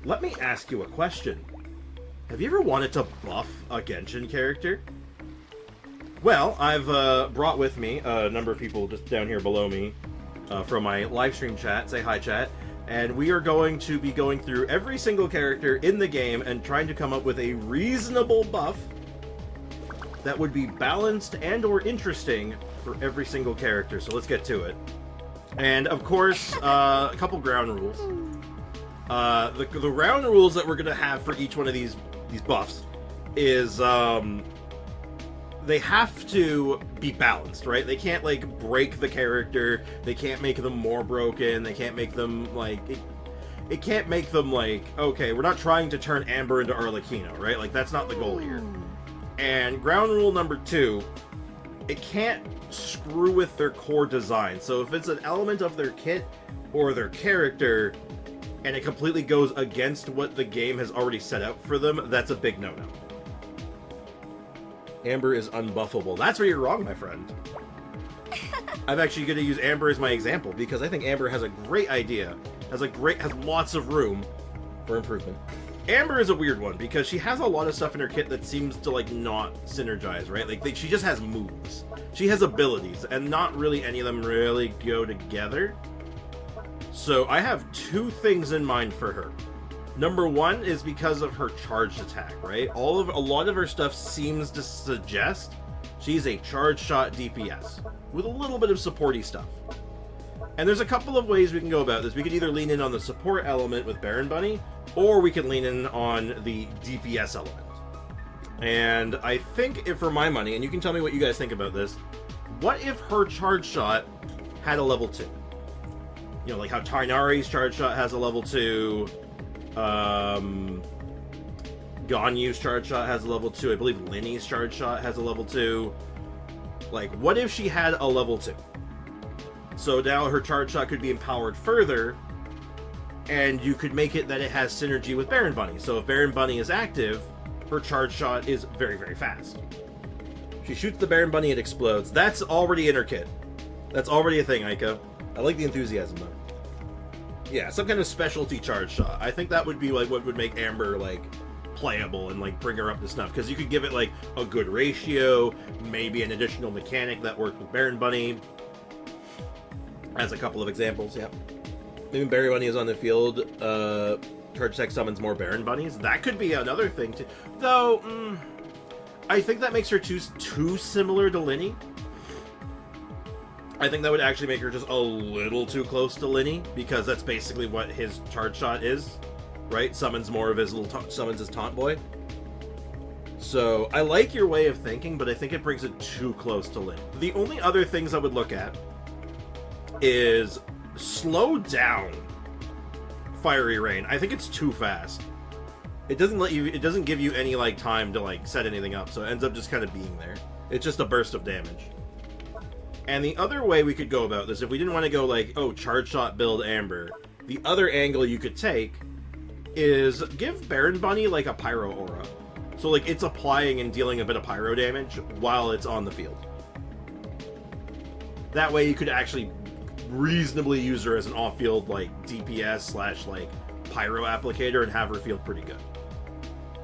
let me ask you a question. Have you ever wanted to buff a Genshin character? Well, I've brought with me a number of people just down here below me from my live stream chat. Say hi, chat. And we are going to be going through every single character in the game and trying to come up with a reasonable buff that would be balanced and or interesting for every single character. So let's get to it. And of course, a couple ground rules. The ground rules that we're going to have for each one of these buffs is they have to be balanced, right? They can't like break the character. They can't make them more broken. They can't make them like it can't make them like, okay, we're not trying to turn Amber into Arlecchino, right? Like that's not the goal here. And ground rule number 2, it can't screw with their core design. So if it's an element of their kit or their character and it completely goes against what the game has already set out for them, that's a big no-no. Amber is unbuffable. That's where you're wrong, my friend. I'm actually going to use Amber as my example because I think Amber has a great idea, has lots of room for improvement. Amber is a weird one because she has a lot of stuff in her kit that seems to like not synergize, right? Like she just has moves. She has abilities and not really any of them really go together. So I have 2 things in mind for her. Number 1 is because of her charged attack, right? A lot of her stuff seems to suggest she's a charge shot DPS with a little bit of supporty stuff. And there's a couple of ways we can go about this. We could either lean in on the support element with Baron Bunny, or we could lean in on the DPS element. And I think, if for my money, and you can tell me what you guys think about this, what if her charge shot had a level 2? You know, like how Tainari's charge shot has a level 2, Ganyu's charge shot has a level 2, I believe Linny's charge shot has a level 2. Like, what if she had a level 2? So now her charge shot could be empowered further, and you could make it that it has synergy with Baron Bunny. So if Baron Bunny is active, her charge shot is very, very fast. She shoots the Baron Bunny, it explodes. That's already in her kit. That's already a thing, Aika. I like the enthusiasm, though. Yeah, some kind of specialty charge shot. I think that would be like what would make Amber like playable and like bring her up to snuff, because you could give it like a good ratio, maybe an additional mechanic that worked with Baron Bunny. As a couple of examples, yeah. Maybe Baron Bunny is on the field, charge attack summons more Baron Bunnies. That could be another thing too. Though, I think that makes her too similar to Linny. I think that would actually make her just a little too close to Linny, because that's basically what his charge shot is, right? Summons more of his summons his taunt boy. So I like your way of thinking, but I think it brings it too close to Linny. The only other things I would look at is slow down Fiery Rain. I think it's too fast. It doesn't give you any like time to like set anything up, so it ends up just kind of being there. It's just a burst of damage. And the other way we could go about this, if we didn't want to go like, oh, charge shot build Amber, the other angle you could take is give Baron Bunny like a pyro aura. So like it's applying and dealing a bit of pyro damage while it's on the field. That way you could actually reasonably use her as an off-field like DPS / like pyro applicator and have her feel pretty good.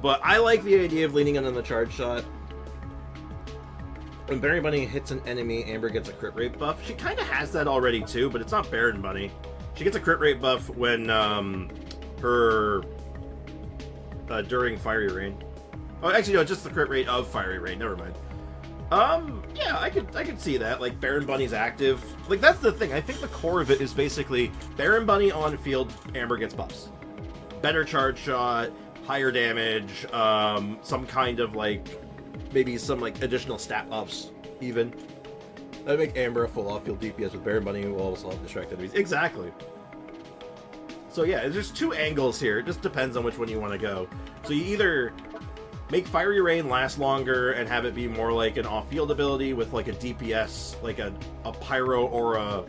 But I like the idea of leaning in on the charge shot. When Baron Bunny hits an enemy, Amber gets a crit rate buff. She kind of has that already too, but it's not Baron Bunny. She gets a crit rate buff when during Fiery Rain. Oh, actually no, just the crit rate of Fiery Rain. Never mind. Yeah, I could see that. Like, Baron Bunny's active. Like, that's the thing. I think the core of it is basically Baron Bunny on field, Amber gets buffs. Better charge shot, higher damage, some kind of, like, maybe some, like, additional stat buffs, even. That'd make Amber a full off-field DPS with Baron Bunny, who will also help distract enemies. Exactly. So, yeah, there's 2 angles here. It just depends on which one you want to go. So you either make Fiery Rain last longer and have it be more like an off-field ability with like a DPS, like a pyro or a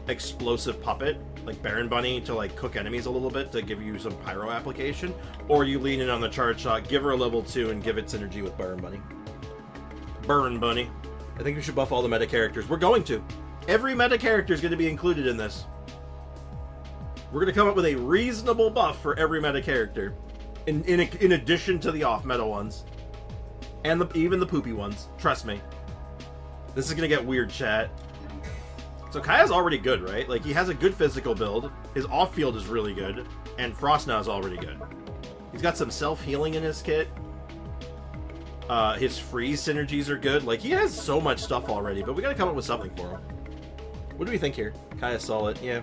explosive puppet, like Baron Bunny, to like cook enemies a little bit to give you some pyro application, or you lean in on the charge shot, give her a level 2, and give it synergy with Baron Bunny. Baron Bunny. I think we should buff all the meta characters. We're going to. Every meta character is going to be included in this. We're gonna come up with a reasonable buff for every meta character, in addition to the off-meta ones, and even the poopy ones. Trust me. This is gonna get weird, chat. So Kaeya's already good, right? Like, he has a good physical build, his off-field is really good, and Frostnow is already good. He's got some self-healing in his kit. His freeze synergies are good. Like, he has so much stuff already, but we gotta come up with something for him. What do we think here? Kaeya's solid, yeah.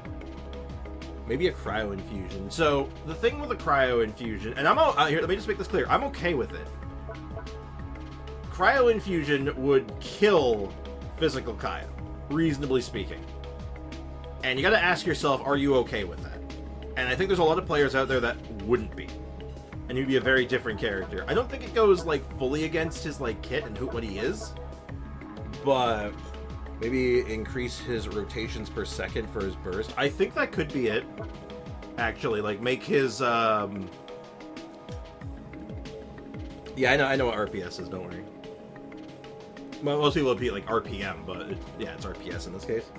Maybe a cryo infusion. So, the thing with a cryo infusion, and here, let me just make this clear, I'm okay with it. Cryo infusion would kill physical Kaeya, reasonably speaking. And you gotta ask yourself, are you okay with that? And I think there's a lot of players out there that wouldn't be. And he'd be a very different character. I don't think it goes, like, fully against his, like, kit and what he is. But maybe increase his rotations per second for his burst. I think that could be it, actually. Like, make his, Yeah, I know what RPS is, don't worry. Well, most people would be, like, RPM, but, yeah, it's RPS in this case.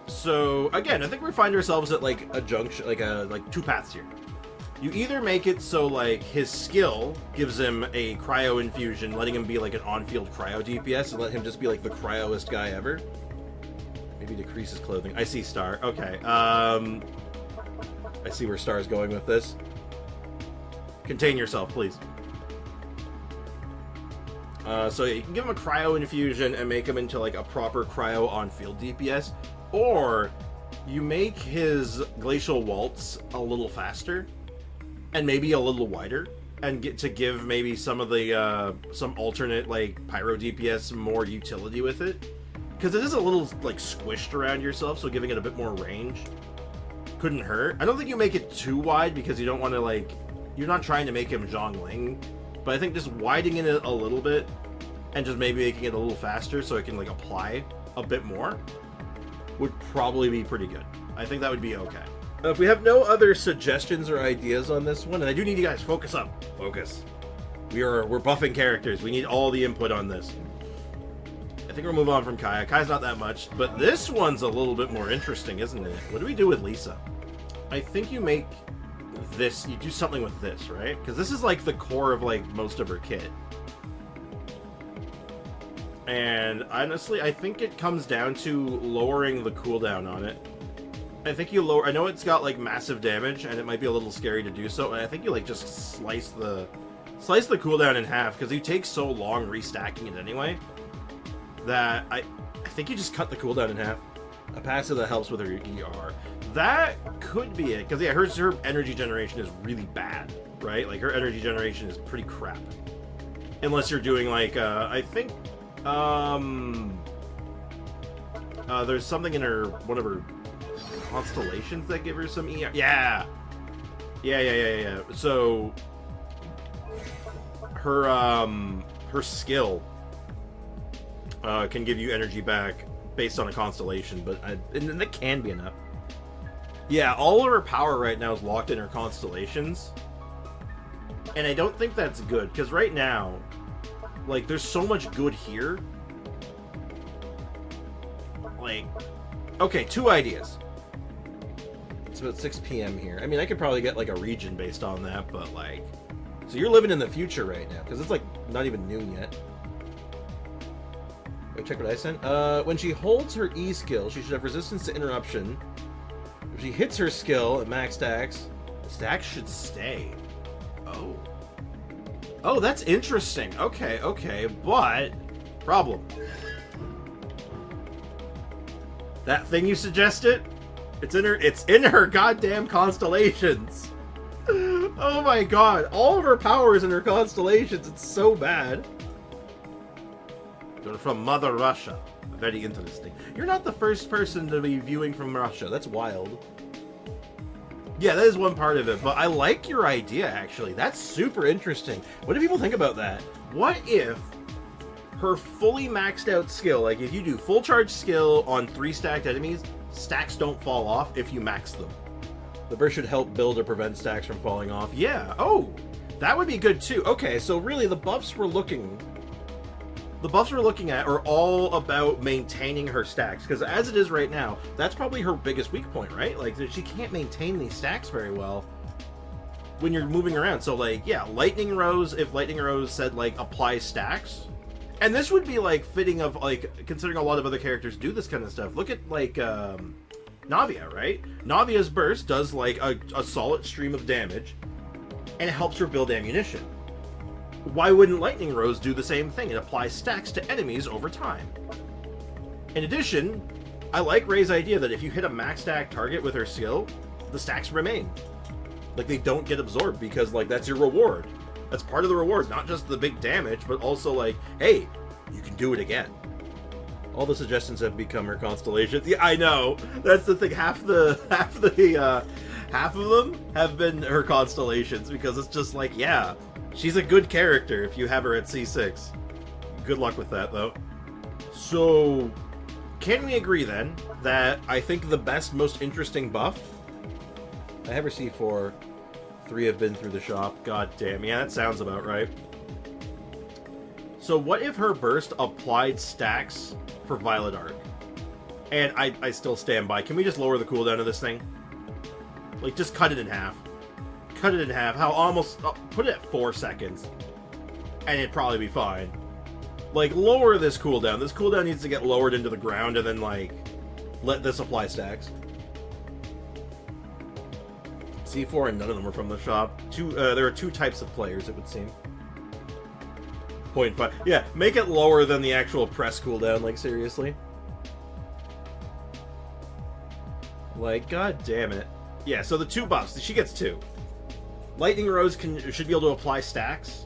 So, again, I think we find ourselves at, like, a junction, like two paths here. You either make it so, like, his skill gives him a cryo infusion, letting him be, like, an on-field cryo DPS, and let him just be, like, the cryoest guy ever. Maybe decrease his clothing. I see Star. Okay, I see where Star's going with this. Contain yourself, please. So you can give him a cryo infusion and make him into, like, a proper cryo on-field DPS, or you make his Glacial Waltz a little faster, and maybe a little wider, and get to give maybe some of the, some alternate, like, Pyro DPS more utility with it. Because it is a little, like, squished around yourself, so giving it a bit more range couldn't hurt. I don't think you make it too wide, because you don't want to, like, you're not trying to make him Xiangling, but I think just widening it a little bit, and just maybe making it a little faster so it can, like, apply a bit more, would probably be pretty good. I think that would be okay. If we have no other suggestions or ideas on this one, and I do need you guys focus up. Focus. We're buffing characters. We need all the input on this. I think we'll move on from Kaeya. Kaeya's not that much, but this one's a little bit more interesting, isn't it? What do we do with Lisa? I think you make this, you do something with this, right? Because this is like the core of like most of her kit. And honestly, I think it comes down to lowering the cooldown on it. I think you lower, I know it's got like massive damage and it might be a little scary to do so, and I think you like just slice the cooldown in half, because you take so long restacking it anyway that I think you just cut the cooldown in half. A passive that helps with her ER. That could be it, because yeah, her energy generation is really bad, right? Like her energy generation is pretty crap. Unless you're doing like, I think, there's something in her, one of her constellations that give her some ER. Yeah. So her skill can give you energy back based on a constellation, but and that can be enough. Yeah, all of her power right now is locked in her constellations, and I don't think that's good, because right now, like, there's so much good here. Like, okay, two ideas. It's about 6 p.m. here. I mean, I could probably get like a region based on that, but like, so you're living in the future right now, because it's like not even noon yet. Wait, check what I sent. When she holds her E skill, she should have resistance to interruption. If she hits her skill at max stacks, the stacks should stay. Oh. Oh, that's interesting. Okay, but problem. That thing you suggested, it's in her goddamn constellations. Oh my god, all of her powers in her constellations. It's so bad. You're from Mother Russia. Very interesting. You're not the first person to be viewing from Russia. That's wild. Yeah, that is one part of it, but I like your idea, actually. That's super interesting. What do people think about that? What if her fully maxed out skill, like if you do full charge skill on 3 stacked enemies, stacks don't fall off if you max them. The burst should help build or prevent stacks from falling off. Yeah, oh, that would be good too. Okay, so really the buffs we're looking The buffs we're looking at are all about maintaining her stacks, because as it is right now, that's probably her biggest weak point, right? Like, she can't maintain these stacks very well when you're moving around. So, like, yeah, Lightning Rose, if Lightning Rose said, like, apply stacks, and this would be, like, fitting of, like, considering a lot of other characters do this kind of stuff. Look at, like, Navia, right? Navia's burst does, like, a solid stream of damage, and it helps her build ammunition. Why wouldn't Lightning Rose do the same thing and apply stacks to enemies over time? In addition, I like Ray's idea that if you hit a max stack target with her skill, the stacks remain. Like, they don't get absorbed, because, like, that's your reward. That's part of the reward, not just the big damage, but also, like, hey, you can do it again. All the suggestions have become her constellations. Yeah, I know. That's the thing. Half of them have been her constellations, because it's just like, yeah, she's a good character if you have her at C6. Good luck with that, though. So, can we agree, then, that I think the best, most interesting buff... I have her C4. 3 have been through the shop. God damn. Yeah, that sounds about right. So what if her burst applied stacks for Violet Arc? And I still stand by. Can we just lower the cooldown of this thing? Like, just cut it in half. Cut it in half. How almost... put it at 4 seconds. And it'd probably be fine. Like, lower this cooldown. This cooldown needs to get lowered into the ground, and then, like, let this apply stacks. C4, and none of them are from the shop. There are 2 types of players, it would seem. 0.5. Yeah, make it lower than the actual press cooldown, like, seriously. Like, god damn it. Yeah, so the 2 buffs. She gets 2. Lightning Rose should be able to apply stacks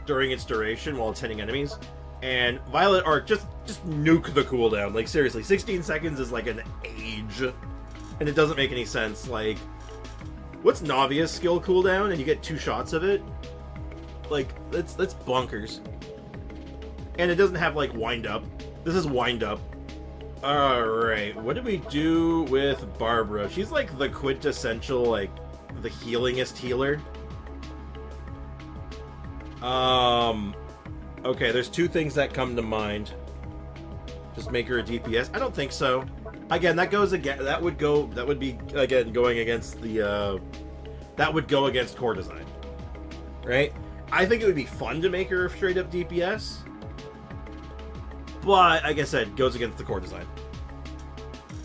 during its duration while it's hitting enemies. And Violet Arc, just nuke the cooldown. Like, seriously, 16 seconds is like an age. And it doesn't make any sense. Like, what's Navia's skill cooldown? And you get 2 shots of it? Like, that's bonkers. And it doesn't have, like, wind up. This is wind up. Alright, what do we do with Barbara? She's, like, the quintessential, like, the healingest healer. Okay, there's 2 things that come to mind. Just make her a DPS. I don't think so. Again, that goes again. That would be again going against the. That would go against core design, right? I think it would be fun to make her a straight up DPS, but like I said, goes against the core design.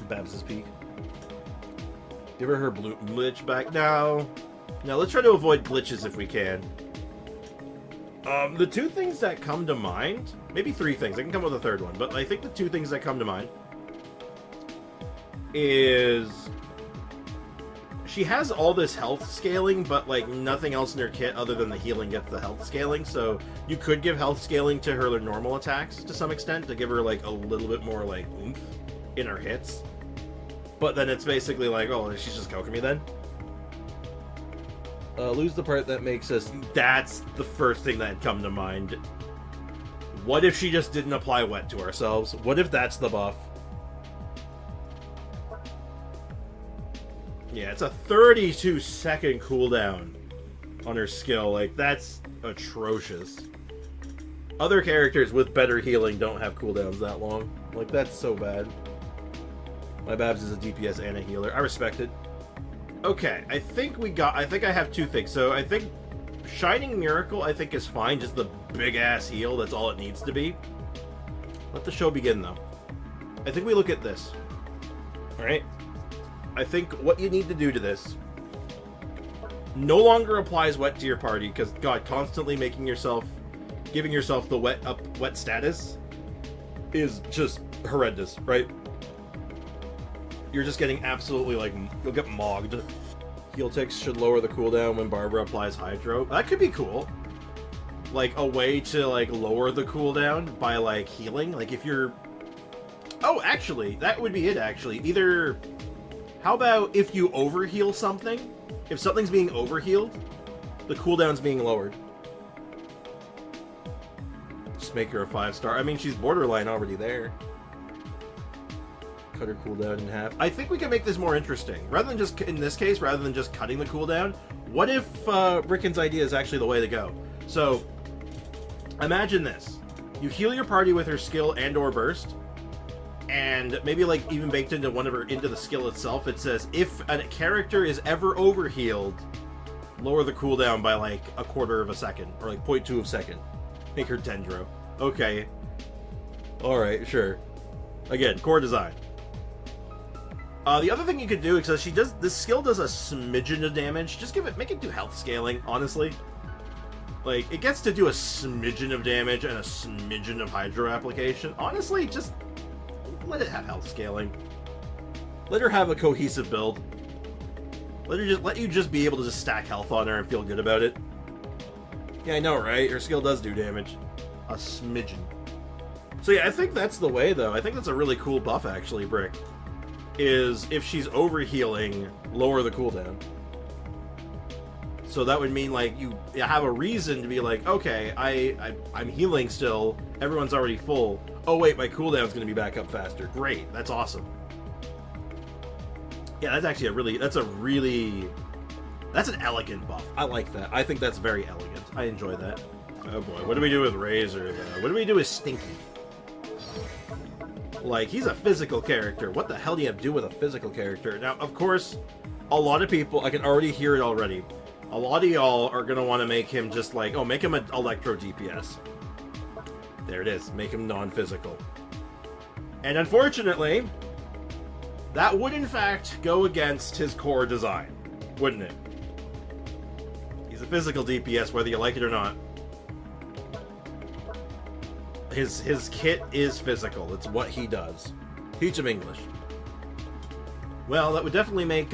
Babs's peak. Give her blue glitch back now. Now let's try to avoid glitches if we can. The 2 things that come to mind, maybe 3 things. I can come up with a 3rd one, but I think the 2 things that come to mind is she has all this health scaling, but like nothing else in her kit other than the healing gets the health scaling. So you could give health scaling to her normal attacks to some extent to give her like a little bit more like oomph in her hits. But then it's basically like, oh, she's just Kokomi then. Lose the part that makes us... That's the first thing that had come to mind. What if she just didn't apply wet to ourselves? What if that's the buff? Yeah, it's a 32-second cooldown on her skill. Like, that's atrocious. Other characters with better healing don't have cooldowns that long. Like, that's so bad. My Babs is a DPS and a healer. I respect it. Okay, I think I have 2 things. So I think Shining Miracle, I think, is fine. Just the big-ass heal, that's all it needs to be. Let the show begin, though. I think we look at this. Alright? I think what you need to do to this no longer applies wet to your party, because, God, constantly giving yourself the wet status is just horrendous, right? You're just getting absolutely, like, you'll get mogged. Heal ticks should lower the cooldown when Barbara applies Hydro. That could be cool. Like, a way to, like, lower the cooldown by, like, healing. Like, if you're... Oh, actually, that would be it, actually. Either... How about if you overheal something? If something's being overhealed, the cooldown's being lowered. Just make her a 5-star. I mean, she's borderline already there. Cut her cooldown in half. I think we can make this more interesting. Rather than just, in this case, rather than just cutting the cooldown, what if Rickon's idea is actually the way to go? So, imagine this. You heal your party with her skill and or burst. And maybe like even baked into into the skill itself, it says if a character is ever overhealed, lower the cooldown by like a quarter of a second or like 0.2 of a second. Make her Dendro. Okay. Alright, sure. Again, core design. The other thing you could do, because this skill does a smidgen of damage, just make it do health scaling, honestly. Like, it gets to do a smidgen of damage and a smidgen of hydro application. Honestly, just let it have health scaling. Let her have a cohesive build. Let you just be able to just stack health on her and feel good about it. Yeah, I know, right? Her skill does do damage. A smidgen. So yeah, I think that's the way, though. I think that's a really cool buff, actually, Brick. Is if she's overhealing, lower the cooldown. So that would mean, like, you have a reason to be like, okay, I'm healing still. Everyone's already full. Oh, wait, my cooldown's going to be back up faster. Great. That's awesome. Yeah, that's actually that's an elegant buff. I like that. I think that's very elegant. I enjoy that. Oh, boy. What do we do with Razor, though? What do we do with Stinky? Like, he's a physical character. What the hell do you have to do with a physical character? Now, of course, a lot of people, I can already hear it already. A lot of y'all are going to want to make him just like, oh, make him an Electro DPS. There it is. Make him non-physical. And unfortunately, that would in fact go against his core design, wouldn't it? He's a physical DPS, whether you like it or not. His kit is physical. It's what he does. Teach him English. Well, that would definitely make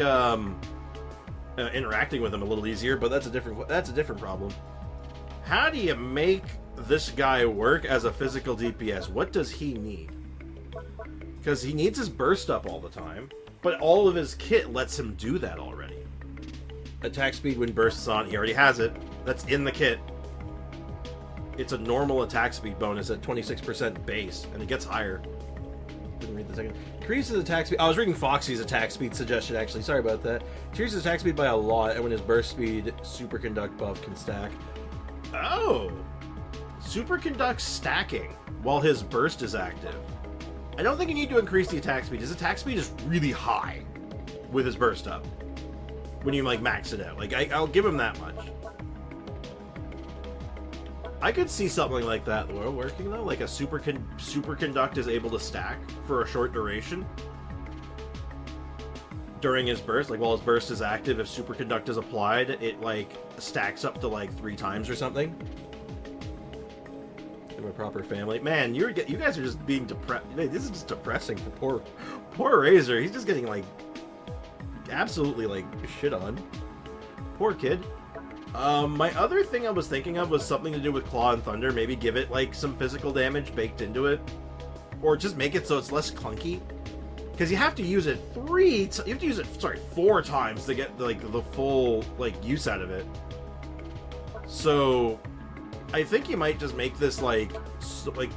interacting with him a little easier, but that's a different problem. How do you make this guy work as a physical DPS? What does he need? Because he needs his burst up all the time, but all of his kit lets him do that already. Attack speed when bursts on, he already has it. That's in the kit. It's a normal attack speed bonus at 26% base, and it gets higher. Didn't read the second. Increases attack speed. I was reading Foxy's attack speed suggestion, actually. Sorry about that. Increases attack speed by a lot, and when his burst speed, Superconduct buff can stack. Oh! Superconduct stacking while his burst is active. I don't think you need to increase the attack speed. His attack speed is really high with his burst up. When you, like, max it out. Like, I'll give him that much. I could see something like that working, though. Like a Superconduct is able to stack for a short duration during his burst. Like, while his burst is active, if Superconduct is applied, it, like, stacks up to, like, 3 times or something. In a proper family. Man, you guys are just being depressed. This is just depressing for poor Razor. He's just getting, like, absolutely, like, shit on. Poor kid. My other thing I was thinking of was something to do with Claw and Thunder. Maybe give it, like, some physical damage baked into it. Or just make it so it's less clunky. Because you have to use it 4 times to get, like, the full, like, use out of it. So, I think you might just make this, like,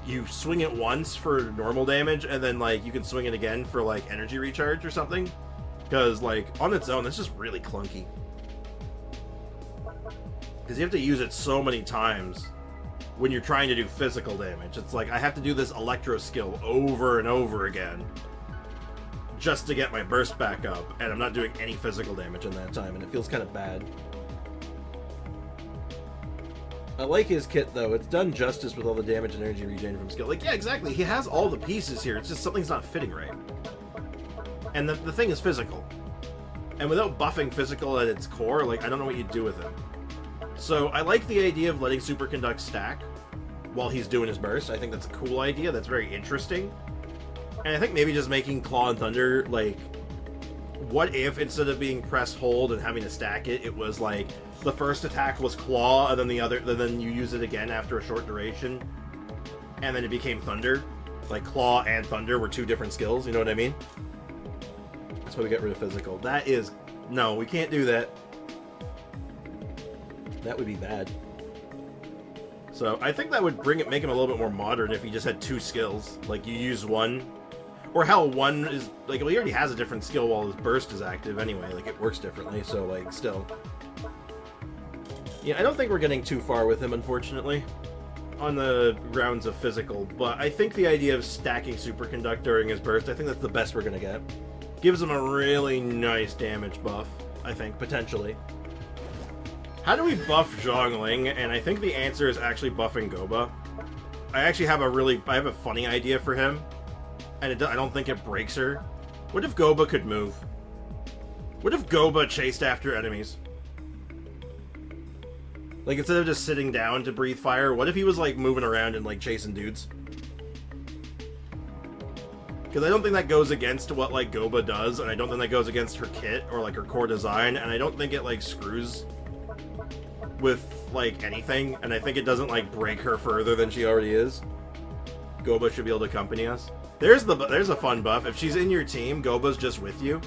you swing it once for normal damage, and then, like, you can swing it again for, like, energy recharge or something. Because, like, on its own, it's just really clunky. Because you have to use it so many times when you're trying to do physical damage. It's like, I have to do this Electro skill over and over again just to get my burst back up, and I'm not doing any physical damage in that time, and it feels kind of bad. I like his kit, though. It's done justice with all the damage and energy regen from skill. Like, yeah, exactly. He has all the pieces here. It's just something's not fitting right. And the thing is physical. And without buffing physical at its core, like, I don't know what you'd do with it. So, I like the idea of letting Superconduct stack while he's doing his burst. I think that's a cool idea. That's very interesting. And I think maybe just making Claw and Thunder, like, what if instead of being press hold and having to stack it, it was like the first attack was Claw, and then you use it again after a short duration, and then it became Thunder. Like, Claw and Thunder were 2 different skills, you know what I mean? That's why we get rid of physical. That is... No, we can't do that. That would be bad. So, I think that would make him a little bit more modern if he just had 2 skills. Like, you use one... Or hell, one is... Like, well, he already has a different skill while his burst is active anyway. Like, it works differently, so, like, still... Yeah, I don't think we're getting too far with him, unfortunately. on the grounds of physical, but I think the idea of stacking Superconduct during his burst, I think that's the best we're gonna get. Gives him a really nice damage buff, I think, potentially. How do we buff Xiangling? And I think the answer is actually buffing Goba. I actually have I have a funny idea for him, and I don't think it breaks her. What if Goba could move? What if Goba chased after enemies? Like, instead of just sitting down to breathe fire, what if he was, like, moving around and, like, chasing dudes? Because I don't think that goes against what, like, Goba does, and I don't think that goes against her kit or, like, her core design, and I don't think it, like, screws with, like, anything, and I think it doesn't, like, break her further than she already is. Goba should be able to accompany us. There's a fun buff. If she's in your team, Goba's just with you.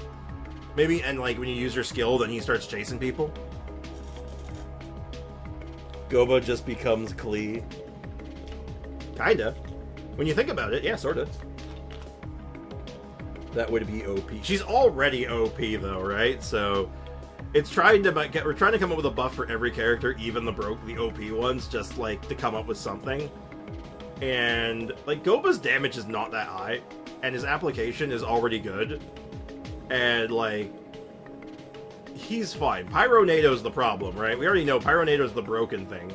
Maybe, and, like, when you use her skill, then he starts chasing people. Goba just becomes Klee. Kinda. When you think about it, yeah, sorta. That would be OP. She's already OP, though, right? So, it's we're trying to come up with a buff for every character, even the OP ones, just, like, to come up with something. And, like, Goba's damage is not that high, and his application is already good. And, like, he's fine. Pyronado's the problem, right? We already know Pyronado's the broken thing.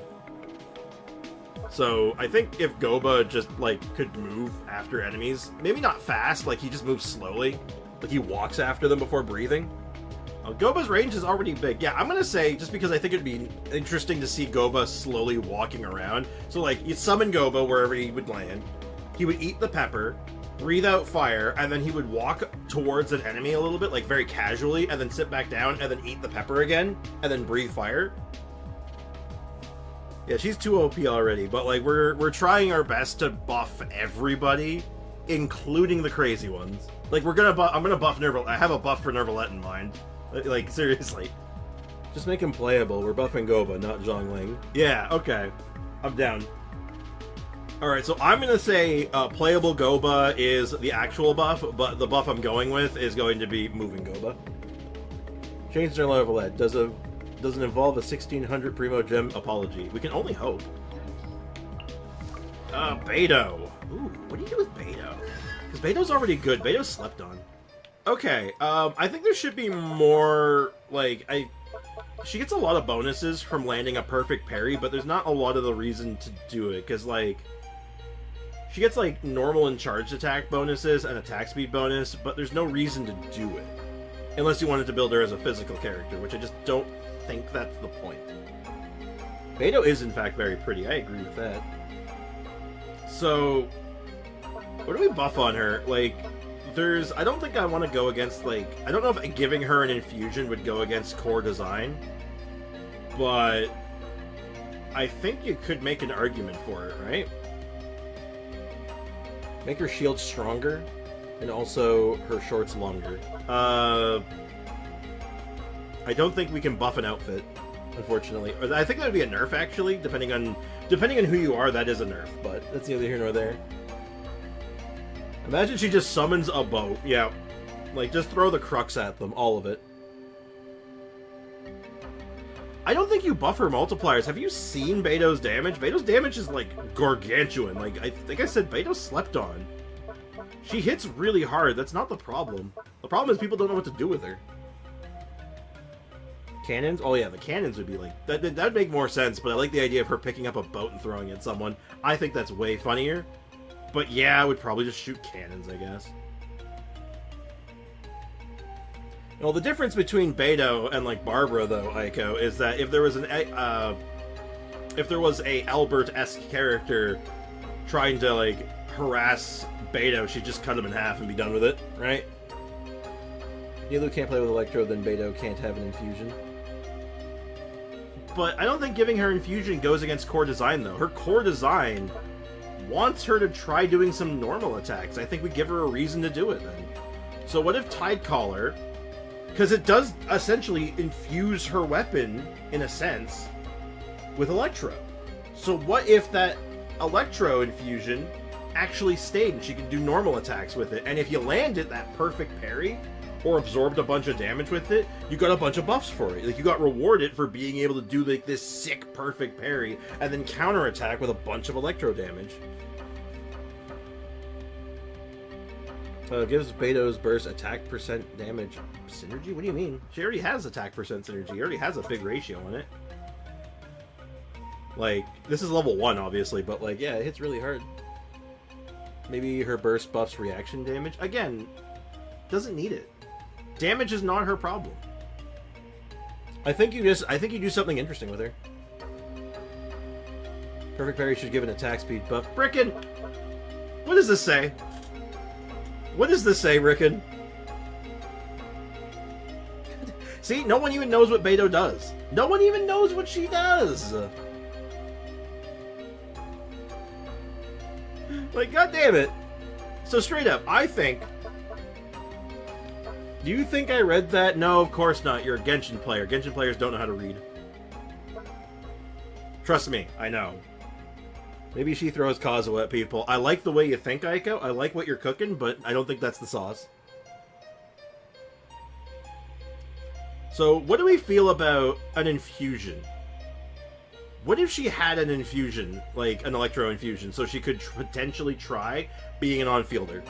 So, I think if Goba just, like, could move after enemies, maybe not fast, like, he just moves slowly. Like, he walks after them before breathing. Goba's range is already big. Yeah, I'm gonna say, just because I think it'd be interesting to see Goba slowly walking around. So, like, you'd summon Goba wherever he would land. He would eat the pepper, breathe out fire, and then he would walk towards an enemy a little bit, like, very casually, and then sit back down, and then eat the pepper again, and then breathe fire. Yeah, she's too OP already, but, like, we're trying our best to buff everybody, including the crazy ones. Like, I'm gonna buff Nerval. I have a buff for Nervalette in mind. Like, seriously. Just make him playable. We're buffing Goba, not Xiangling. Yeah, okay. I'm down. Alright, so I'm gonna say playable Goba is the actual buff, but the buff I'm going with is going to be moving Goba. Change their Nervalette. Doesn't involve a 1600 Primo Gem apology. We can only hope. Beidou. Ooh, what do you do with Beidou? Because Beidou's already good. Beidou's slept on. Okay, I think there should be more, like, she gets a lot of bonuses from landing a perfect parry, but there's not a lot of the reason to do it, because, like, she gets, like, normal and charged attack bonuses and attack speed bonus, but there's no reason to do it. Unless you wanted to build her as a physical character, which I just don't think that's the point. Beidou is, in fact, very pretty. I agree with that. So, what do we buff on her? Like, I don't think I want to go against, like, I don't know if giving her an infusion would go against core design, but I think you could make an argument for it, right? Make her shield stronger, and also her shorts longer. I don't think we can buff an outfit, unfortunately. I think that would be a nerf, actually, depending on who you are. That is a nerf, but that's neither here nor there. Imagine she just summons a boat. Yeah. Like, just throw the crux at them. All of it. I don't think you buff her multipliers. Have you seen Beidou's damage? Beidou's damage is, like, gargantuan. Like, I think I said Beidou slept on. She hits really hard. That's not the problem. The problem is people don't know what to do with her. Cannons? Oh, yeah, the cannons would be, like... That'd make more sense, but I like the idea of her picking up a boat and throwing it at someone. I think that's way funnier. But yeah, I would probably just shoot cannons, I guess. Well, the difference between Beidou and, like, Barbara, though, Aiko, is that if there was a Albert-esque character trying to, like, harass Beidou, she'd just cut him in half and be done with it, right? Diluc can't play with Electro, then Beidou can't have an infusion. But I don't think giving her infusion goes against core design, though. Her core design wants her to try doing some normal attacks. I think we give her a reason to do it then. So what if Tidecaller, because it does essentially infuse her weapon, in a sense, with Electro. So what if that Electro infusion actually stayed and she could do normal attacks with it? And if you landed that perfect parry, or absorbed a bunch of damage with it, you got a bunch of buffs for it. Like, you got rewarded for being able to do like this sick, perfect parry, and then counterattack with a bunch of electro damage. Gives Beidou's burst attack percent damage synergy? What do you mean? She already has attack percent synergy. She already has a big ratio on it. Like, this is level 1, obviously, but like, yeah, it hits really hard. Maybe her burst buffs reaction damage. Again, doesn't need it. Damage is not her problem. I think you do something interesting with her. Perfect parry should give an attack speed buff. Frickin'! What does this say? What does this say, Rickon? See, no one even knows what Beidou does. No one even knows what she does. Like, god damn it. So straight up, I think... Do you think I read that? No, of course not. You're a Genshin player. Genshin players don't know how to read. Trust me, I know. Maybe she throws Kazuha at people. I like the way you think, Aiko. I like what you're cooking, but I don't think that's the sauce. So, what do we feel about an infusion? What if she had an infusion, like an electro infusion, so she could potentially try being an on-fielder?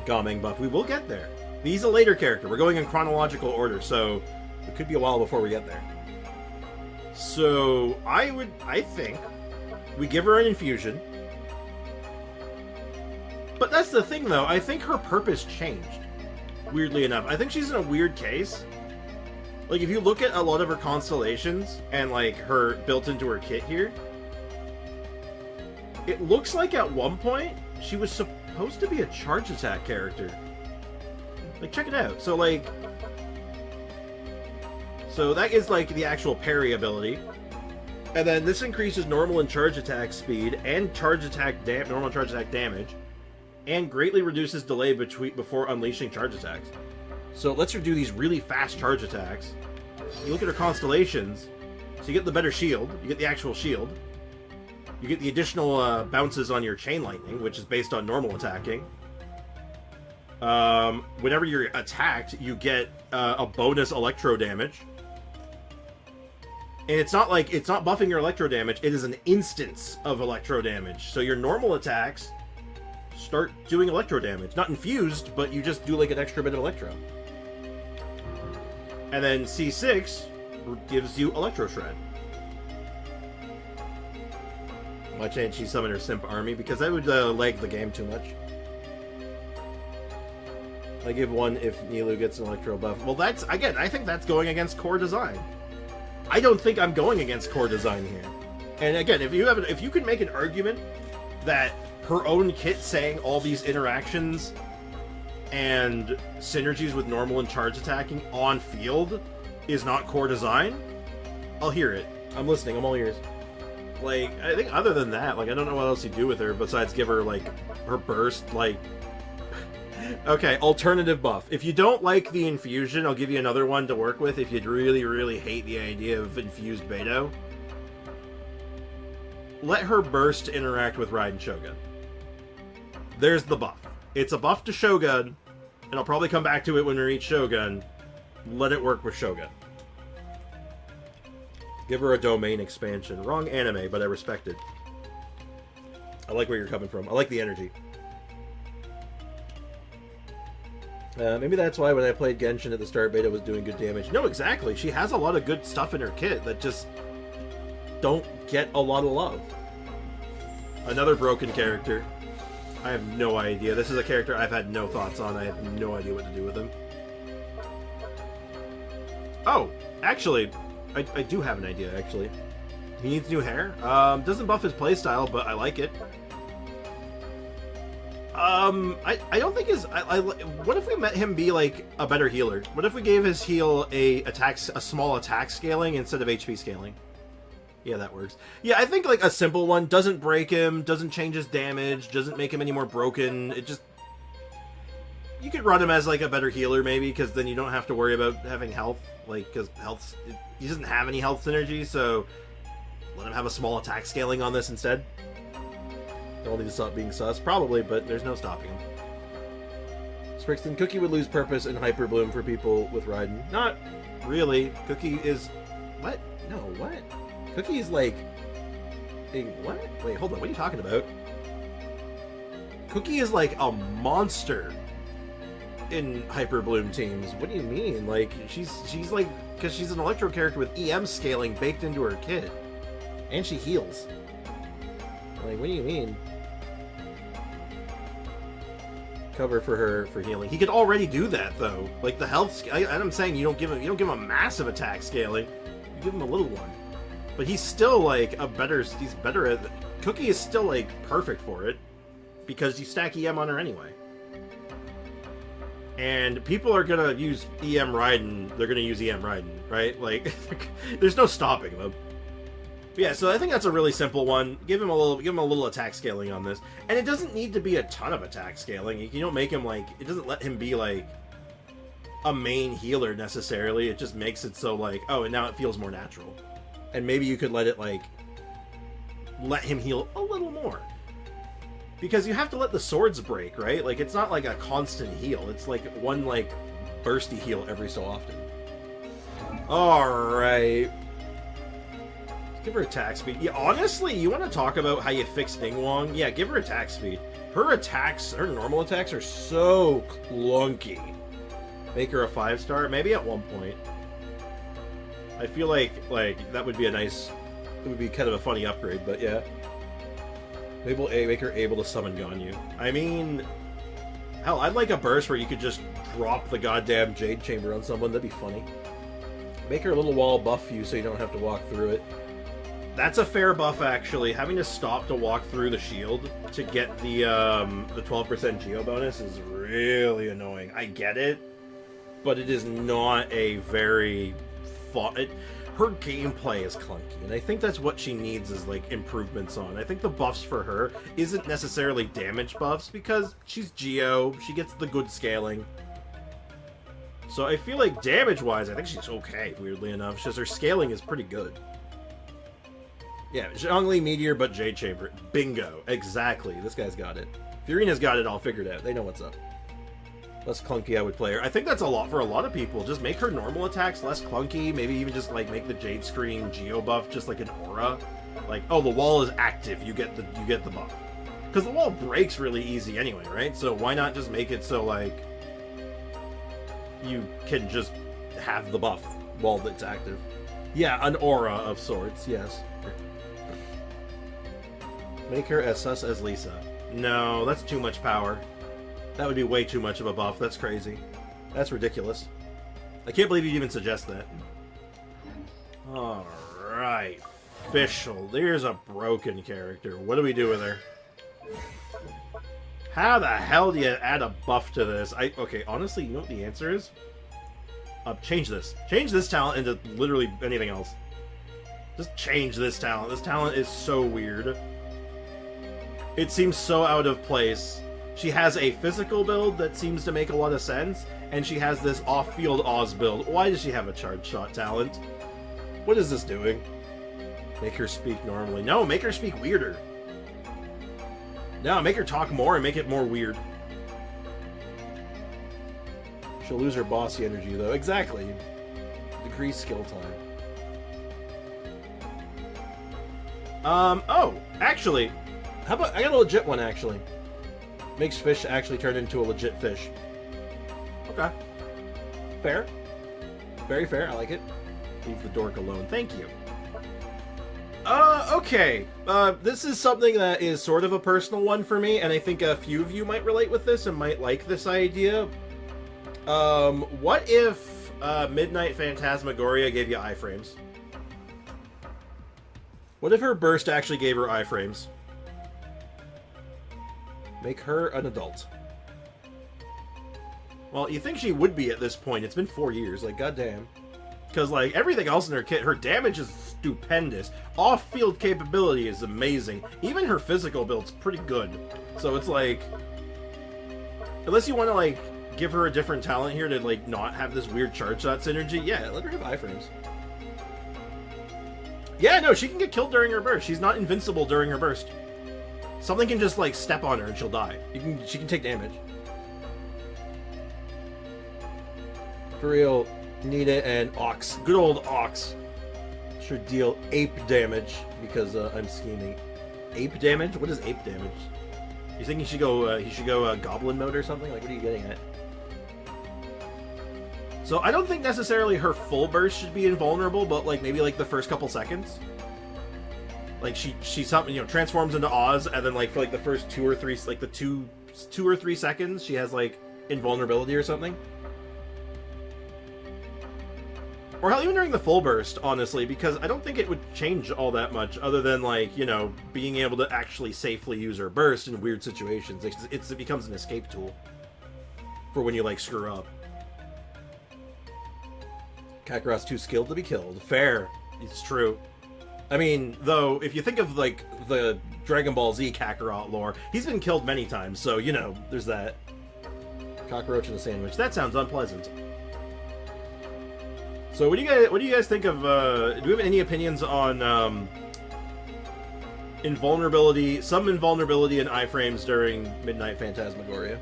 Gaming buff. We will get there. He's a later character. We're going in chronological order, so it could be a while before we get there. So, I think we give her an infusion. But that's the thing, though. I think her purpose changed. Weirdly enough. I think she's in a weird case. Like, if you look at a lot of her constellations and, like, her built into her kit here, it looks like at one point she was supposed to be a charge attack character. Like, check it out. So, like... So that is, like, the actual parry ability. And then this increases normal and charge attack speed and charge attack normal charge attack damage. And greatly reduces delay before unleashing charge attacks. So it lets her do these really fast charge attacks. You look at her constellations, so you get the better shield, you get the actual shield. You get the additional bounces on your chain lightning, which is based on normal attacking. Whenever you're attacked, you get a bonus electro damage. And it's not buffing your electro damage, it is an instance of electro damage. So your normal attacks start doing electro damage. Not infused, but you just do like an extra bit of electro. And then C6 gives you Electro Shred. Why can't she summon her Simp Army? Because that would lag the game too much. I give 1 if Nilou gets an Electro buff. Well, that's, again, I think that's going against core design. I don't think I'm going against core design here. And again, if you can make an argument that her own kit saying all these interactions and synergies with normal and charge attacking on field is not core design, I'll hear it. I'm listening, I'm all ears. Like, I think other than that, like, I don't know what else you do with her besides give her, like, her burst, like... Okay, alternative buff. If you don't like the infusion, I'll give you another one to work with if you really, really hate the idea of infused Beidou. Let her burst interact with Raiden Shogun. There's the buff. It's a buff to Shogun, and I'll probably come back to it when we reach Shogun. Let it work with Shogun. Give her a domain expansion. Wrong anime, but I respect it. I like where you're coming from. I like the energy. Maybe that's why when I played Genshin at the start, Beidou was doing good damage. No, exactly. She has a lot of good stuff in her kit that just don't get a lot of love. Another broken character. I have no idea. This is a character I've had no thoughts on. I have no idea what to do with him. Oh, actually, I do have an idea, actually. He needs new hair. Doesn't buff his playstyle, but I like it. I don't think his... what if we met him be, like, a better healer? What if we gave his heal a small attack scaling instead of HP scaling? Yeah, that works. Yeah, I think, like, a simple one doesn't break him, doesn't change his damage, doesn't make him any more broken. It just... You could run him as, like, a better healer, maybe, because then you don't have to worry about having health. Like, because health... He doesn't have any health synergy, so... Let him have a small attack scaling on this instead. They'll need to stop being sus. Probably, but there's no stopping him. Sprixton, Cookie would lose purpose in Hyper Bloom for people with Raiden. Not really. Cookie is... What? No, what? Cookie is like... What? Wait, hold on. What are you talking about? Cookie is like a monster in Hyper Bloom teams. What do you mean? Like, she's like... Because she's an Electro character with EM scaling baked into her kit. And she heals. Like, what do you mean? Cover for her for healing. He could already do that though. Like the health. I'm saying you don't give him a massive attack scaling. You give him a little one. But he's still like he's better at. Cookie is still like perfect for it because you stack EM on her anyway. And people are gonna use EM Raiden. They're gonna use EM Raiden, right? Like, there's no stopping them. Yeah, so I think that's a really simple one. Give him a little attack scaling on this, and it doesn't need to be a ton of attack scaling. You don't make him like it doesn't let him be like a main healer necessarily. It just makes it so like, oh, and now it feels more natural. And maybe you could let him heal a little more, because you have to let the swords break, right? Like it's not like a constant heal. It's like one like bursty heal every so often. All right. Give her attack speed. Yeah, honestly, you want to talk about how you fix Ningguang? Yeah, give her attack speed. Her attacks, her normal attacks are so clunky. Make her a 5-star? Maybe at one point. I feel like that would be a nice... It would be kind of a funny upgrade, but yeah. Maybe we'll make her able to summon Ganyu. I mean... Hell, I'd like a burst where you could just drop the goddamn Jade Chamber on someone. That'd be funny. Make her a little wall buff you so you don't have to walk through it. That's a fair buff, actually. Having to stop to walk through the shield to get the 12% Geo bonus is really annoying. I get it, but it is not a very her gameplay is clunky, and I think that's what she needs is like improvements on. I think the buffs for her isn't necessarily damage buffs because she's Geo, she gets the good scaling. So I feel like damage-wise, I think she's okay, weirdly enough. It's just her scaling is pretty good. Yeah, Zhongli Meteor, but Jade Chamber. Bingo. Exactly. This guy's got it. Furina's got it all figured out. They know what's up. Less clunky, I would play her. I think that's a lot for a lot of people. Just make her normal attacks less clunky. Maybe even just like make the Jade Screen Geo buff just like an aura. Like, oh, the wall is active. You get the buff. Because the wall breaks really easy anyway, right? So why not just make it so like you can just have the buff while it's active? Yeah, an aura of sorts. Yes. Make her as sus as Lisa. No, that's too much power. That would be way too much of a buff. That's crazy. That's ridiculous. I can't believe you'd even suggest that. Alright. Fischl. There's a broken character. What do we do with her? How the hell do you add a buff to this? Okay, honestly, you know what the answer is? Change this. Change this talent into literally anything else. Just change this talent. This talent is so weird. It seems so out of place. She has a physical build that seems to make a lot of sense, and she has this off-field Oz build. Why does she have a charge shot talent? What is this doing? Make her speak normally. No, make her speak weirder. No, make her talk more and make it more weird. She'll lose her bossy energy, though. Exactly. Decrease skill time. Oh, actually... How about, I got a legit one, actually. Makes fish actually turn into a legit fish. Okay. Fair. Very fair, I like it. Leave the dork alone. Thank you. Okay. This is something that is sort of a personal one for me, and I think a few of you might relate with this and might like this idea. What if, Midnight Phantasmagoria gave you iframes? What if her burst actually gave her iframes? Make her an adult. Well, you think she would be at this point. It's been 4 years. Like, goddamn. Because, like, everything else in her kit, her damage is stupendous. Off-field capability is amazing. Even her physical build's pretty good. So it's like... Unless you want to, like, give her a different talent here to, like, not have this weird charge shot synergy, yeah, let her have iframes. Yeah, no, she can get killed during her burst. She's not invincible during her burst. Something can just, like, step on her and she'll die. She can take damage. For real, Nita and Ox. Good old Ox. Should deal ape damage because I'm scheming. Ape damage? What is ape damage? You think he should go goblin mode or something? Like, what are you getting at? So I don't think necessarily her full burst should be invulnerable, but like maybe like the first couple seconds. Like she something, you know, transforms into Oz, and then like for like the first 2 or 3, like the two or 3 seconds, she has like invulnerability or something. Or hell, even during the full burst, honestly, because I don't think it would change all that much, other than like, you know, being able to actually safely use her burst in weird situations. It becomes an escape tool for when you like screw up. Kakarot's too skilled to be killed. Fair. It's true. I mean, though, if you think of, like, the Dragon Ball Z Kakarot lore, he's been killed many times, so, you know, there's that. Cockroach in a sandwich. That sounds unpleasant. So, what do you guys think of, do we have any opinions on, invulnerability, some invulnerability in iframes during Midnight Phantasmagoria?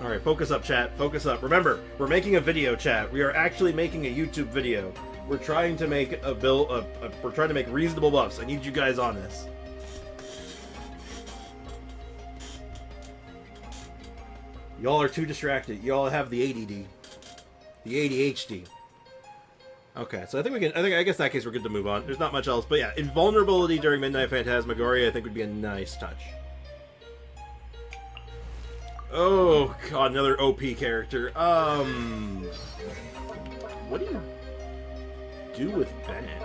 Alright, focus up, chat. Focus up. Remember, we're making a video, chat. We are actually making a YouTube video. We're trying to make we're trying to make reasonable buffs. I need you guys on this. Y'all are too distracted. Y'all have the ADD. The ADHD. Okay, so I guess in that case we're good to move on. There's not much else. But yeah, invulnerability during Midnight Phantasmagoria I think would be a nice touch. Oh god, another OP character. What do you do with Bennett?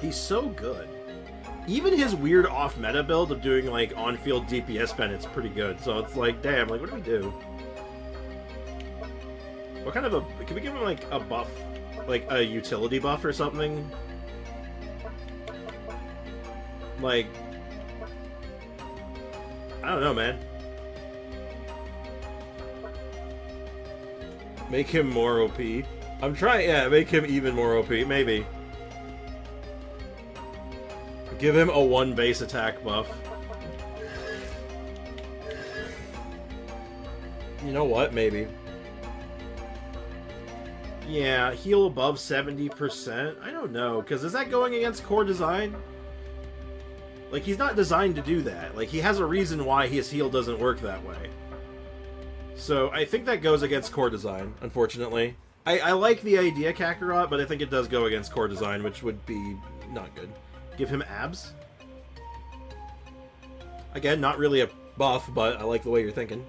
He's so good. Even his weird off-meta build of doing, like, on-field DPS Bennett's pretty good. So it's like, damn, like, what do we do? What kind of a... Can we give him, like, a buff? Like, a utility buff or something? Like... I don't know, man. Make him more OP. I'm trying, yeah, make him even more OP, maybe. Give him a 1 base attack buff. You know what, maybe. Yeah, heal above 70%? I don't know, because is that going against core design? Like, he's not designed to do that. Like, he has a reason why his heal doesn't work that way. So, I think that goes against core design, unfortunately. I like the idea, Kakarot, but I think it does go against core design, which would be not good. Give him abs. Again, not really a buff, but I like the way you're thinking.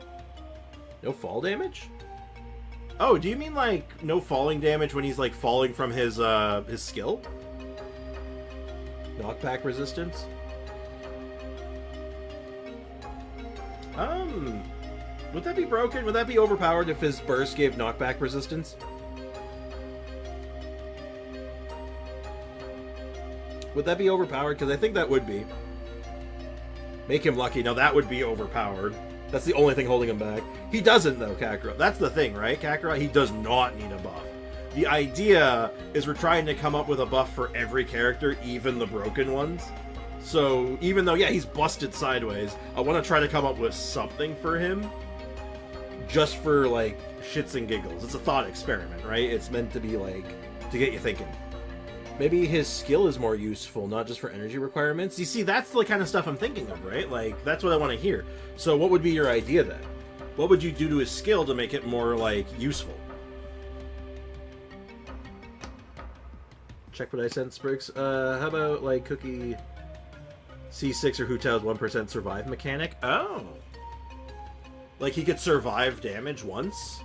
No fall damage? Oh, do you mean, like, no falling damage when he's, like, falling from his skill? Knockback resistance? Would that be broken? Would that be overpowered if his burst gave knockback resistance? Would that be overpowered? Because I think that would be. Make him lucky. Now that would be overpowered. That's the only thing holding him back. He doesn't, though, Kakarot. That's the thing, right, Kakarot? He does not need a buff. The idea is we're trying to come up with a buff for every character, even the broken ones. So, even though, yeah, he's busted sideways, I want to try to come up with something for him. Just for, like, shits and giggles. It's a thought experiment, right? It's meant to be, like, to get you thinking. Maybe his skill is more useful, not just for energy requirements. You see, that's the kind of stuff I'm thinking of, right? Like, that's what I want to hear. So what would be your idea then? What would you do to his skill to make it more, like, useful? Check what I sent, Spriggs. How about, like, Cookie C6 or Hu Tao's 1% survive mechanic? Oh! Like, he could survive damage once?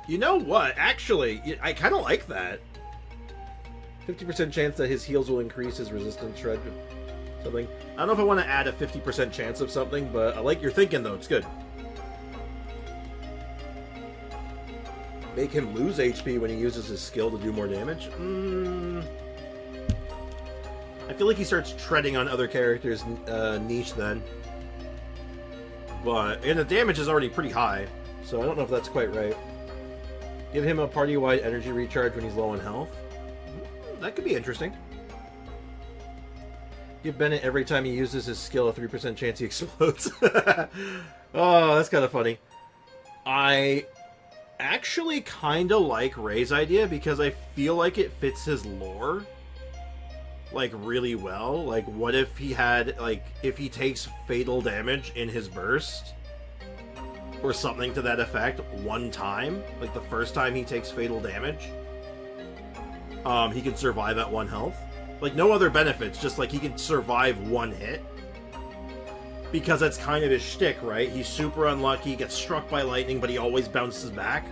You know what? Actually, I kind of like that. 50% chance that his heals will increase his resistance shred. Something. I don't know if I want to add a 50% chance of something, but I like your thinking, though. It's good. Make him lose HP when he uses his skill to do more damage? I feel like he starts treading on other characters' niche then. And the damage is already pretty high, so I don't know if that's quite right. Give him a party-wide energy recharge when he's low on health. That could be interesting. Give Bennett every time he uses his skill a 3% chance he explodes. Oh, that's kind of funny. I actually kind of like Ray's idea because I feel like it fits his lore, like, really well. Like, what if he had, like, if he takes fatal damage in his burst, or something to that effect, one time, like the first time he takes fatal damage, he can survive at 1 health. Like, no other benefits, just like he can survive 1 hit. Because that's kind of his shtick, right? He's super unlucky, gets struck by lightning, but he always bounces back.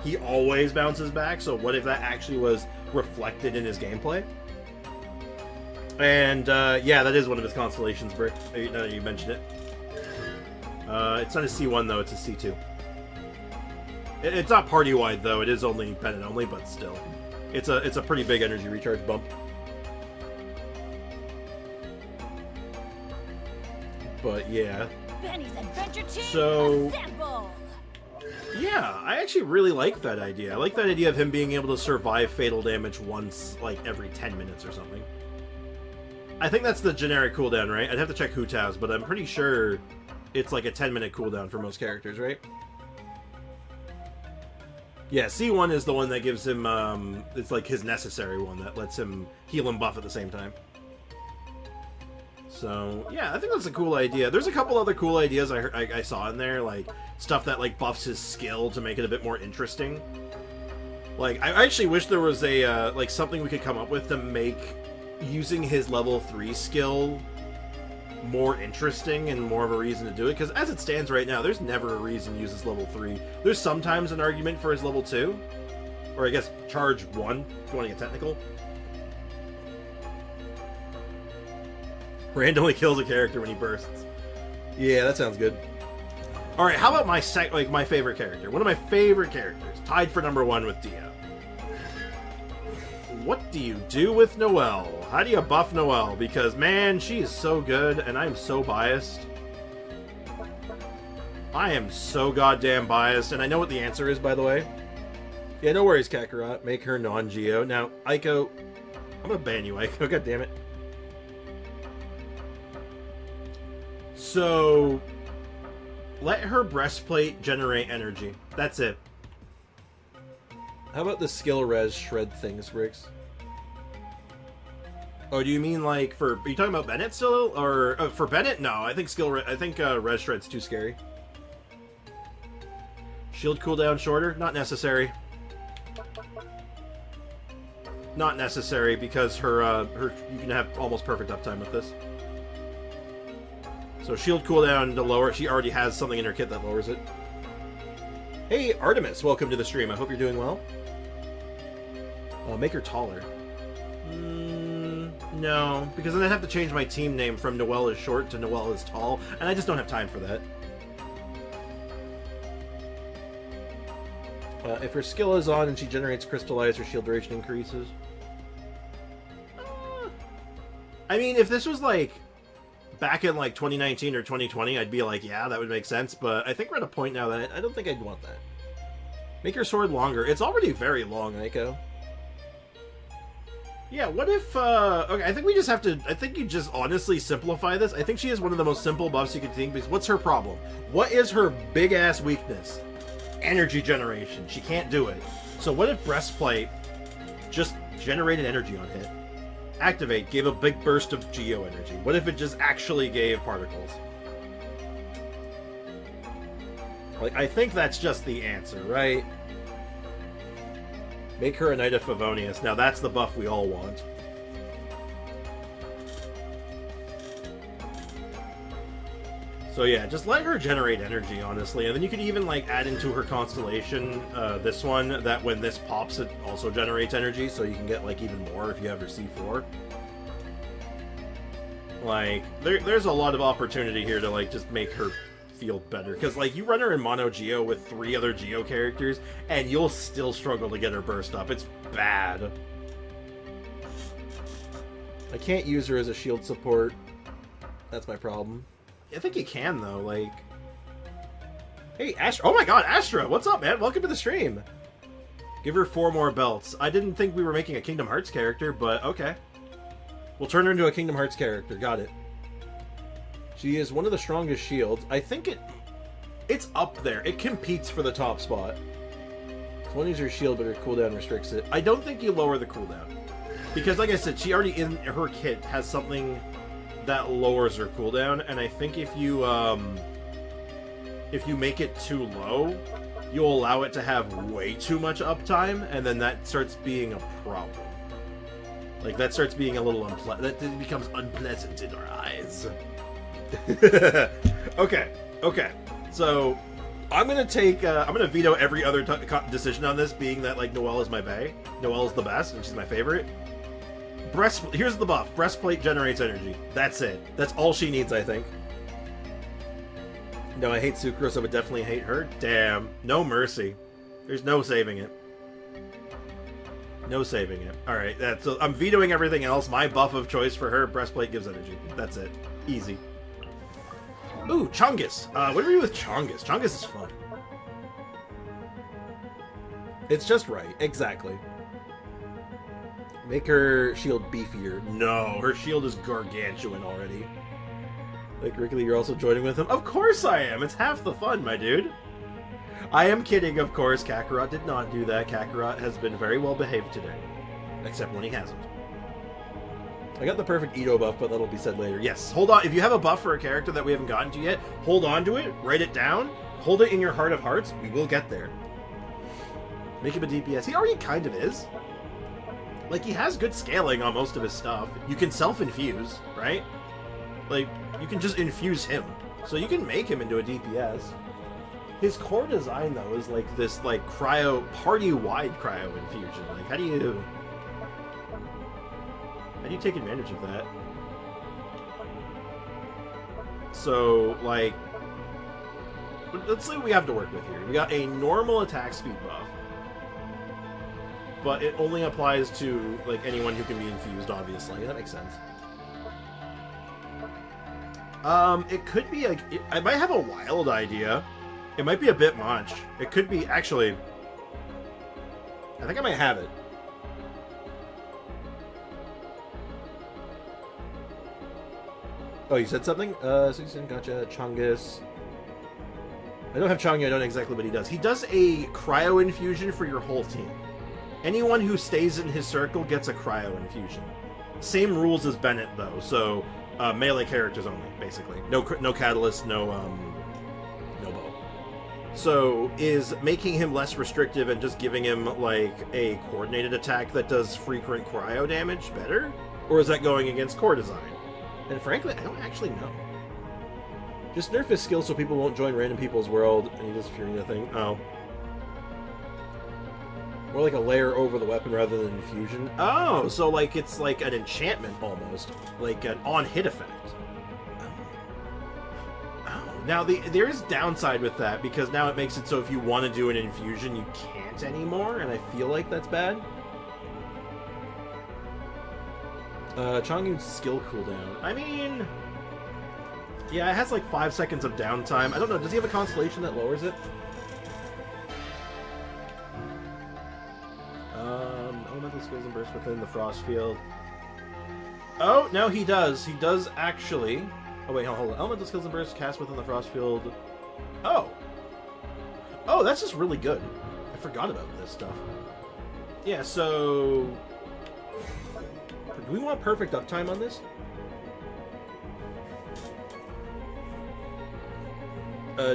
He always bounces back, so what if that actually was reflected in his gameplay? And, yeah, that is one of his constellations, Brick, now that you mentioned it. It's not a C1, though, it's a C2. It's not party-wide, though, it is only Bennett only, but still. It's a pretty big energy recharge bump. But yeah. Benny's adventure team so assemble! Yeah, I actually really like that idea. I like that idea of him being able to survive fatal damage once, like, every 10 minutes or something. I think that's the generic cooldown, right? I'd have to check Hu Tao's, but I'm pretty sure it's like a 10-minute cooldown for most characters, right? Yeah, C1 is the one that gives him, it's like his necessary one that lets him heal and buff at the same time. So, yeah, I think that's a cool idea. There's a couple other cool ideas I saw in there, like, stuff that, like, buffs his skill to make it a bit more interesting. Like, I actually wish there was a, like, something we could come up with to make using his level 3 skill more interesting and more of a reason to do it, because as it stands right now, there's never a reason to use his level 3. There's sometimes an argument for his level 2, or I guess charge 1, if you want to get technical. Randomly kills a character when he bursts. Yeah, that sounds good. Alright, how about my my favorite character? One of my favorite characters, tied for #1 with Dio. What do you do with Noelle? How do you buff Noelle? Because, man, she is so good, and I'm so biased. I am so goddamn biased, and I know what the answer is, by the way. Yeah, no worries, Kakarot. Make her non-Geo. Now, Aiko... I'm gonna ban you, Aiko. God damn it. So... let her breastplate generate energy. That's it. How about the skill res shred things, Briggs? Oh, do you mean like for... are you talking about Bennett still? Or for Bennett? No, I think res shred's too scary. Shield cooldown shorter? Not necessary. Not necessary because her you can have almost perfect uptime with this. So shield cooldown to lower. She already has something in her kit that lowers it. Hey, Artemis, welcome to the stream. I hope you're doing well. Make her taller. No, because then I'd have to change my team name from Noelle is short to Noelle is tall, and I just don't have time for that. If her skill is on and she generates crystallize, her shield duration increases. I mean, if this was like back in like 2019 or 2020, I'd be like, yeah, that would make sense, but I think we're at a point now that I don't think I'd want that. Make her sword longer. It's already very long, Aiko. Yeah, what if, okay, I think we just have to, I think you just honestly simplify this. I think she has one of the most simple buffs you could think, because what's her problem? What is her big-ass weakness? Energy generation. She can't do it. So what if Breastplate just generated energy on hit? Activate, gave a big burst of Geo energy. What if it just actually gave particles? Like, I think that's just the answer, right? Make her a Knight of Favonius. Now that's the buff we all want. So yeah, just let her generate energy, honestly. And then you could even, like, add into her constellation, this one, that when this pops, it also generates energy, so you can get, like, even more if you have her C4. Like, there's a lot of opportunity here to, like, just make her feel better. Because, like, you run her in Mono Geo with 3 other Geo characters, and you'll still struggle to get her burst up. It's bad. I can't use her as a shield support. That's my problem. I think you can, though, like... Hey, Astra! Oh my god, Astra! What's up, man? Welcome to the stream! Give her 4 more belts. I didn't think we were making a Kingdom Hearts character, but okay. We'll turn her into a Kingdom Hearts character. Got it. She is one of the strongest shields. I think it It's up there. It competes for the top spot. One uses her shield, but her cooldown restricts it. I don't think you lower the cooldown. Because, like I said, she already, in her kit, has something that lowers her cooldown. And I think if you make it too low, you'll allow it to have way too much uptime, and then that starts being a problem. Like, that starts being a little unpleasant. That becomes unpleasant in our eyes. Okay. So, I'm gonna veto every other decision on this, being that, like, Noelle is my bae. Noelle is the best, and she's my favorite. Here's the buff. Breastplate generates energy. That's it. That's all she needs, I think. No, I hate Sucrose, I would definitely hate her. Damn. No mercy. There's no saving it. No saving it. Alright, so I'm vetoing everything else. My buff of choice for her, breastplate gives energy. That's it. Easy. Ooh, Chongus. What are we with Chongus? Chongus is fun. It's just right. Exactly. Make her shield beefier. No, her shield is gargantuan already. Like, Rickly, you're also joining with him? Of course I am! It's half the fun, my dude! I am kidding, of course. Kakarot did not do that. Kakarot has been very well behaved today. Except when he hasn't. I got the perfect Edo buff, but that'll be said later. Yes, hold on. If you have a buff for a character that we haven't gotten to yet, hold on to it, write it down, hold it in your heart of hearts. We will get there. Make him a DPS. He already kind of is. Like, he has good scaling on most of his stuff. You can self-infuse, right? Like, you can just infuse him. So you can make him into a DPS. His core design, though, is like this, like, party-wide cryo infusion. Like, how do you take advantage of that? So, like, let's see what we have to work with here. We got a normal attack speed buff. But it only applies to, like, anyone who can be infused, obviously. That makes sense. It could be, like, I might have a wild idea. It might be a bit much. It could be, actually, I think I might have it. Oh, you said something? 16, gotcha. Chongus. I don't have Chongyun, I don't know exactly what he does. He does a cryo infusion for your whole team. Anyone who stays in his circle gets a cryo infusion. Same rules as Bennett, though, so melee characters only, basically. No catalyst, no bow. So, is making him less restrictive and just giving him, like, a coordinated attack that does frequent cryo damage better? Or is that going against core design? And frankly, I don't actually know. Just nerf his skill so people won't join random people's world, and he does Fury thing. Oh. More like a layer over the weapon rather than infusion. Oh, so like it's like an enchantment almost. Like an on-hit effect. Oh. Now, there is downside with that, because now it makes it so if you want to do an infusion, you can't anymore, and I feel like that's bad. Chongyun's skill cooldown. I mean, yeah, it has like 5 seconds of downtime. I don't know, does he have a constellation that lowers it? Elemental skills and burst within the frost field. Oh, no, he does. He does actually. Oh, wait, hold on. Elemental skills and burst cast within the frost field. Oh. Oh, that's just really good. I forgot about this stuff. Yeah, so... do we want perfect uptime on this?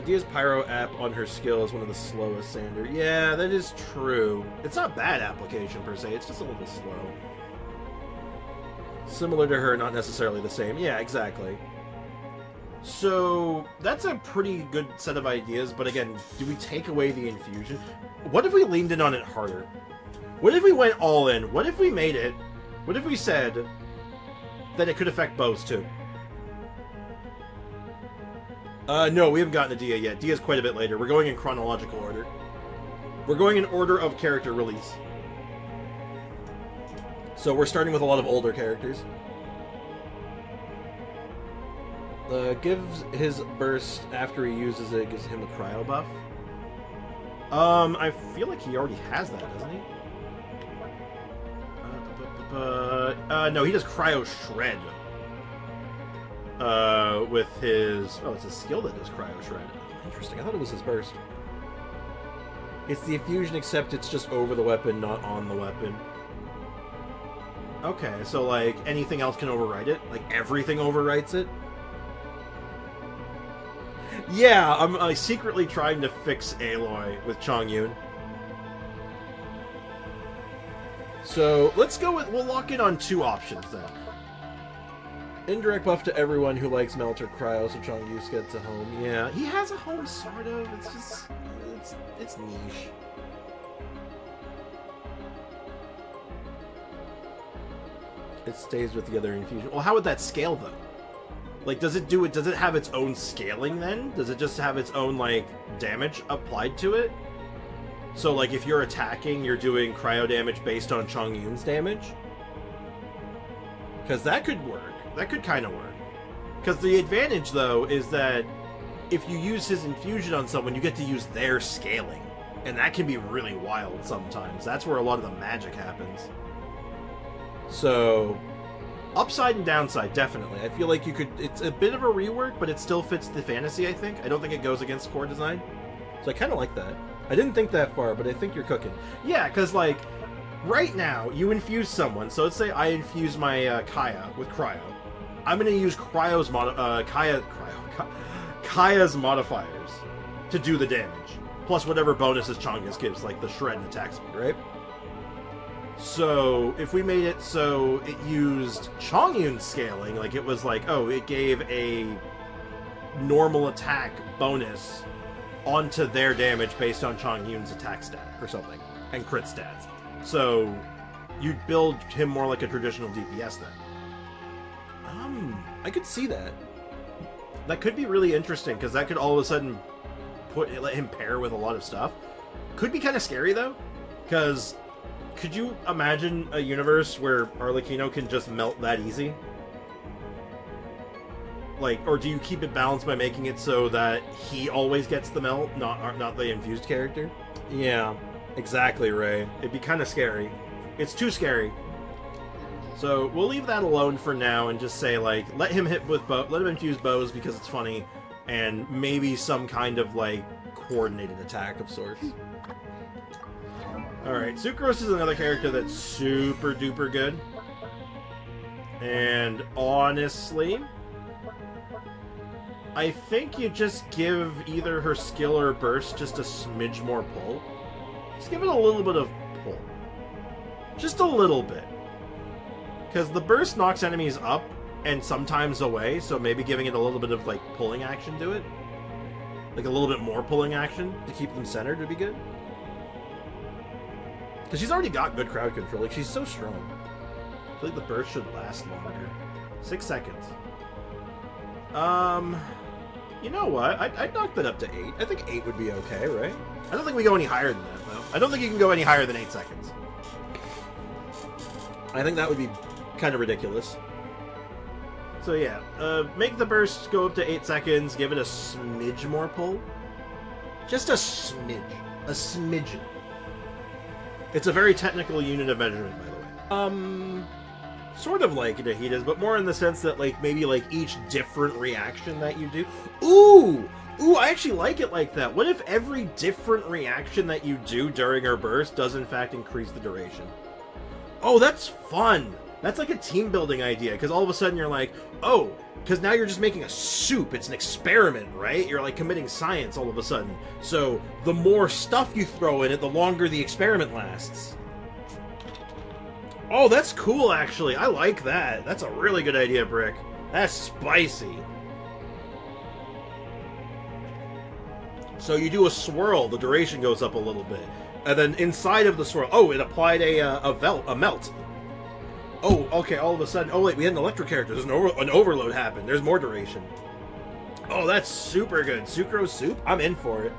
Dia's Pyro app on her skill is one of the slowest, Sander. Yeah, that is true. It's not bad application, per se. It's just a little slow. Similar to her, not necessarily the same. Yeah, exactly. So, that's a pretty good set of ideas, but again, do we take away the infusion? What if we leaned in on it harder? What if we went all in? What if we made it... what if we said that it could affect bows, too? No, we haven't gotten to Dia yet. Dia's quite a bit later. We're going in chronological order. We're going in order of character release. So we're starting with a lot of older characters. Gives his burst after he uses it, gives him a cryo buff. I feel like he already has that, doesn't he? No, he does cryo shred. With his... oh, it's a skill that does cryo shred. Oh Interesting. I thought it was his burst. It's the infusion, except it's just over the weapon, not on the weapon. Okay, so, like, anything else can override it? Like, everything overwrites it? Yeah, I'm secretly trying to fix Aloy with Chongyun. So, let's go with... We'll lock in on 2 options, then. Indirect buff to everyone who likes Melt or Cryo, so Chongyun gets a home. Yeah, he has a home, sort of. It's just... It's niche. It stays with the other infusion. Well, how would that scale, though? Like, does it have its own scaling, then? Does it just have its own, like, damage applied to it? So, like, if you're attacking, you're doing cryo damage based on Chongyun's damage? Because that could work. That could kind of work. Because the advantage, though, is that if you use his infusion on someone, you get to use their scaling. And that can be really wild sometimes. That's where a lot of the magic happens. So, upside and downside, definitely. I feel like you could... It's a bit of a rework, but it still fits the fantasy, I think. I don't think it goes against core design. So I kind of like that. I didn't think that far, but I think you're cooking. Yeah, because, like, right now, you infuse someone. So let's say I infuse my Kaeya with Cryo. I'm going to use Kaeya's modifiers to do the damage. Plus whatever bonuses Chongyun gives, like the shred and attack speed, right? So, if we made it so it used Chongyun scaling, like it was like, oh, it gave a normal attack bonus onto their damage based on Chongyun's attack stat or something, and crit stats. So, you'd build him more like a traditional DPS then. I could see that. That could be really interesting, because that could all of a sudden let him pair with a lot of stuff. Could be kind of scary, though, because could you imagine a universe where Arlecchino can just melt that easy? Like, or do you keep it balanced by making it so that he always gets the melt, not the infused character? Yeah, exactly, Ray. It'd be kind of scary. It's too scary. So we'll leave that alone for now and just say, like, let him infuse bows because it's funny, and maybe some kind of, like, coordinated attack of sorts. Alright, Sucrose is another character that's super duper good. And honestly, I think you just give either her skill or burst just a smidge more pull. Just give it a little bit of pull. Just a little bit. Because the burst knocks enemies up and sometimes away, so maybe giving it a little bit of, like, pulling action to it. Like, a little bit more pulling action to keep them centered would be good. Because she's already got good crowd control. Like, she's so strong. I feel like the burst should last longer. 6 seconds. You know what? I'd knock that up to 8. I think 8 would be okay, right? I don't think we go any higher than that, though. I don't think you can go any higher than 8 seconds. I think that would be kind of ridiculous. So yeah, make the burst go up to 8 seconds, give it a smidge more pull. Just a smidge. A smidgen. It's a very technical unit of measurement, by the way. Sort of like Nahida's, but more in the sense that, like, maybe, like, each different reaction that you do... Ooh! Ooh, I actually like it like that. What if every different reaction that you do during her burst does, in fact, increase the duration? Oh, that's fun! That's like a team-building idea, because all of a sudden you're like, oh, because now you're just making a soup. It's an experiment, right? You're, like, committing science all of a sudden. So, the more stuff you throw in it, the longer the experiment lasts. Oh, that's cool, actually. I like that. That's a really good idea, Brick. That's spicy. So you do a swirl, the duration goes up a little bit. And then inside of the swirl, oh, it applied a melt. Oh, okay, all of a sudden, oh wait, we had an electro character. There's an overload happened. There's more duration. Oh, that's super good. Sucrose soup? I'm in for it.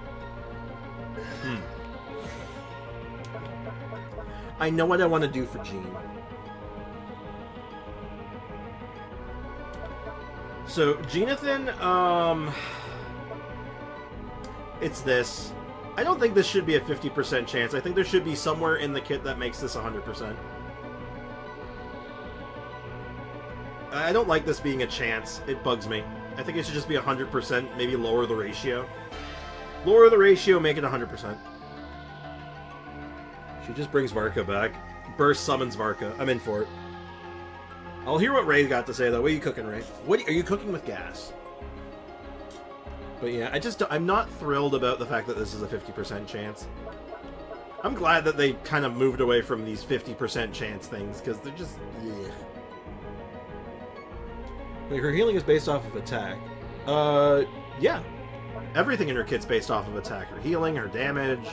I know what I want to do for Jean. So, Genathan, it's this. I don't think this should be a 50% chance. I think there should be somewhere in the kit that makes this 100%. I don't like this being a chance. It bugs me. I think it should just be 100%, maybe lower the ratio. Lower the ratio, make it 100%. She just brings Varka back. Burst summons Varka. I'm in for it. I'll hear what Ray's got to say, though. What are you cooking, Ray? What are you cooking with gas? But yeah, I'm not thrilled about the fact that this is a 50% chance. I'm glad that they kind of moved away from these 50% chance things, because they're just... Ugh. Like, her healing is based off of attack. Yeah. Everything in her kit's based off of attack. Her healing, her damage,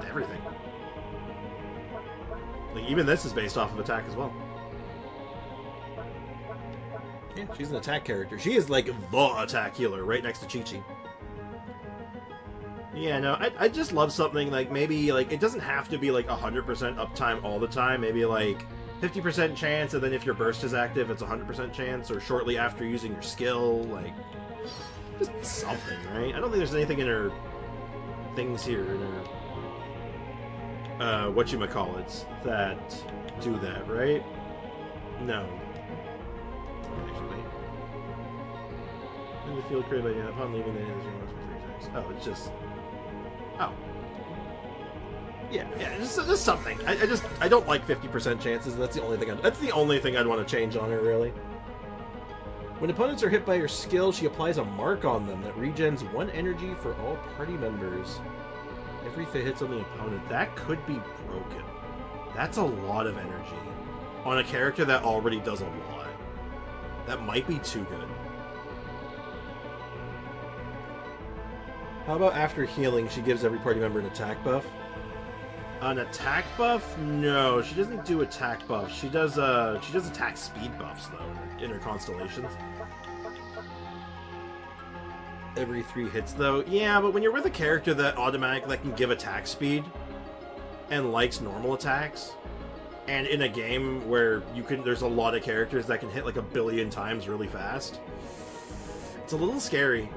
everything. Like, even this is based off of attack as well. Yeah, she's an attack character. She is, like, the attack healer right next to Qiqi. Yeah, no, I just love something, like, maybe, like, it doesn't have to be, like, 100% uptime all the time. Maybe, like, 50% chance, and then if your burst is active, it's 100% chance, or shortly after using your skill, like, just something, right? I don't think there's anything in her things here, in her, whatchamacallits, that do that, right? No. Actually. In the field created by upon leaving the energy for 3 times. Oh, it's just... Oh. Yeah, just something. I don't like 50% chances, and that's the only thing I'd want to change on her, really. When opponents are hit by her skill, she applies a mark on them that regens 1 energy for all party members. Every hit hits on the opponent. That could be broken. That's a lot of energy on a character that already does a lot. That might be too good. How about after healing, she gives every party member an attack buff? An attack buff? No, she doesn't do attack buffs. She does attack speed buffs though in her constellations. Every 3 hits though. Yeah, but when you're with a character that automatically can give attack speed and likes normal attacks, and in a game where there's a lot of characters that can hit like 1 billion times really fast, it's a little scary.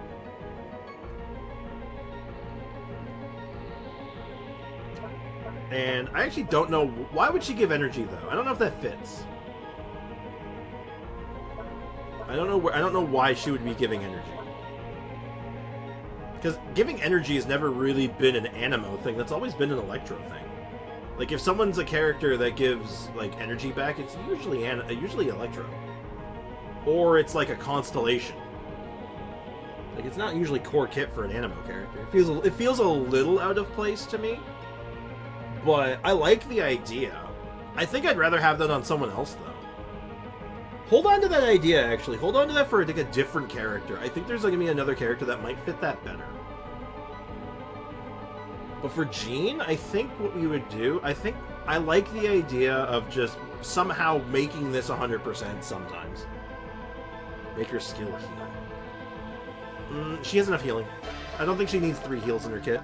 And I actually don't know... Why would she give energy, though? I don't know if that fits. I don't know why she would be giving energy. Because giving energy has never really been an Animo thing. That's always been an Electro thing. Like, if someone's a character that gives, like, energy back, it's usually Electro. Or it's, like, a Constellation. Like, it's not usually core kit for an Animo character. It feels a little out of place to me. But I like the idea. I think I'd rather have that on someone else, though. Hold on to that idea, actually. Hold on to that for, like, a different character. I think there's going to be another character that might fit that better. But for Jean, I think what we would do... I like the idea of just somehow making this 100% sometimes. Make her skill heal. She has enough healing. I don't think she needs 3 heals in her kit.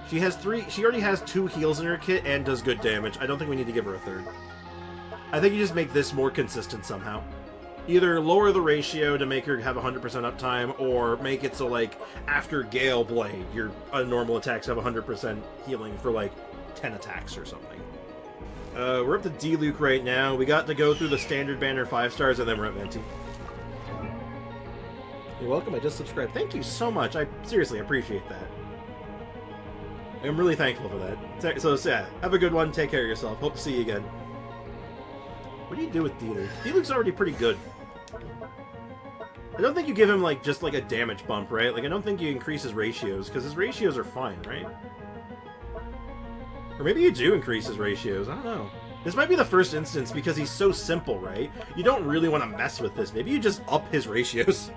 She already has 2 heals in her kit and does good damage. I don't think we need to give her a 3rd. I think you just make this more consistent somehow. Either lower the ratio to make her have 100% uptime, or make it so, like, after Gale Blade, your normal attacks have 100% healing for, like, 10 attacks or something. We're up to Diluc right now. We got to go through the standard banner 5 stars, and then we're at Venti. You're welcome, I just subscribed. Thank you so much. I seriously appreciate that. I'm really thankful for that. So, yeah, have a good one. Take care of yourself. Hope to see you again. What do you do with Diluc? Diluc's already pretty good. I don't think you give him, like, just, like, a damage bump, right? Like, I don't think you increase his ratios, because his ratios are fine, right? Or maybe you do increase his ratios. I don't know. This might be the first instance, because he's so simple, right? You don't really want to mess with this. Maybe you just up his ratios.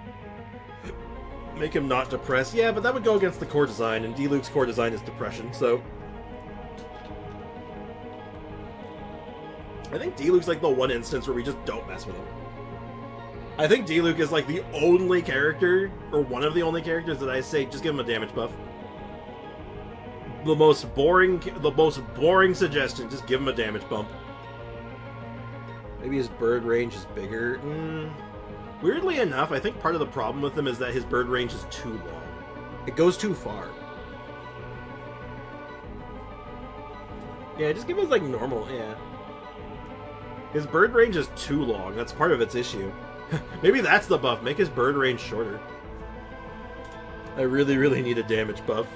Make him not depressed. Yeah, but that would go against the core design, and Diluc's core design is depression, so... I think Diluc's like the one instance where we just don't mess with him. I think Diluc is like the only character, or one of the only characters that I say, just give him a damage buff. The most boring suggestion, just give him a damage bump. Maybe his bird range is bigger. Weirdly enough, I think part of the problem with him is that his bird range is too long. It goes too far. Yeah, just give him like normal, yeah. His bird range is too long. That's part of its issue. Maybe that's the buff. Make his bird range shorter. I really, really need a damage buff.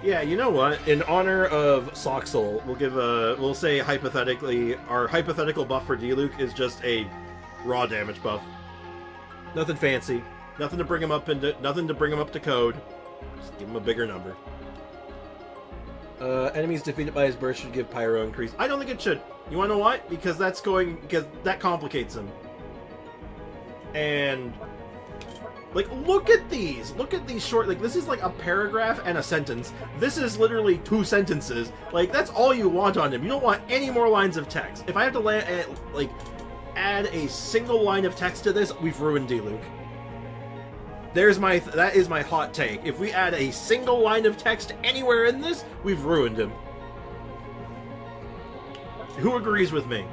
Yeah, you know what? In honor of Soxel, we'll give we'll say hypothetically, our hypothetical buff for Diluc is just a raw damage buff. Nothing fancy. Nothing to bring him up to code. Just give him a bigger number. Enemies defeated by his burst should give Pyro increase. I don't think it should. You wanna know why? Because because that complicates him. And like, look at these short, like, this is like a paragraph and a sentence. This is literally 2 sentences. Like, that's all you want on him. You don't want any more lines of text. If I have to add a single line of text to this, we've ruined Diluc. That is my hot take. If we add a single line of text anywhere in this, we've ruined him. Who agrees with me?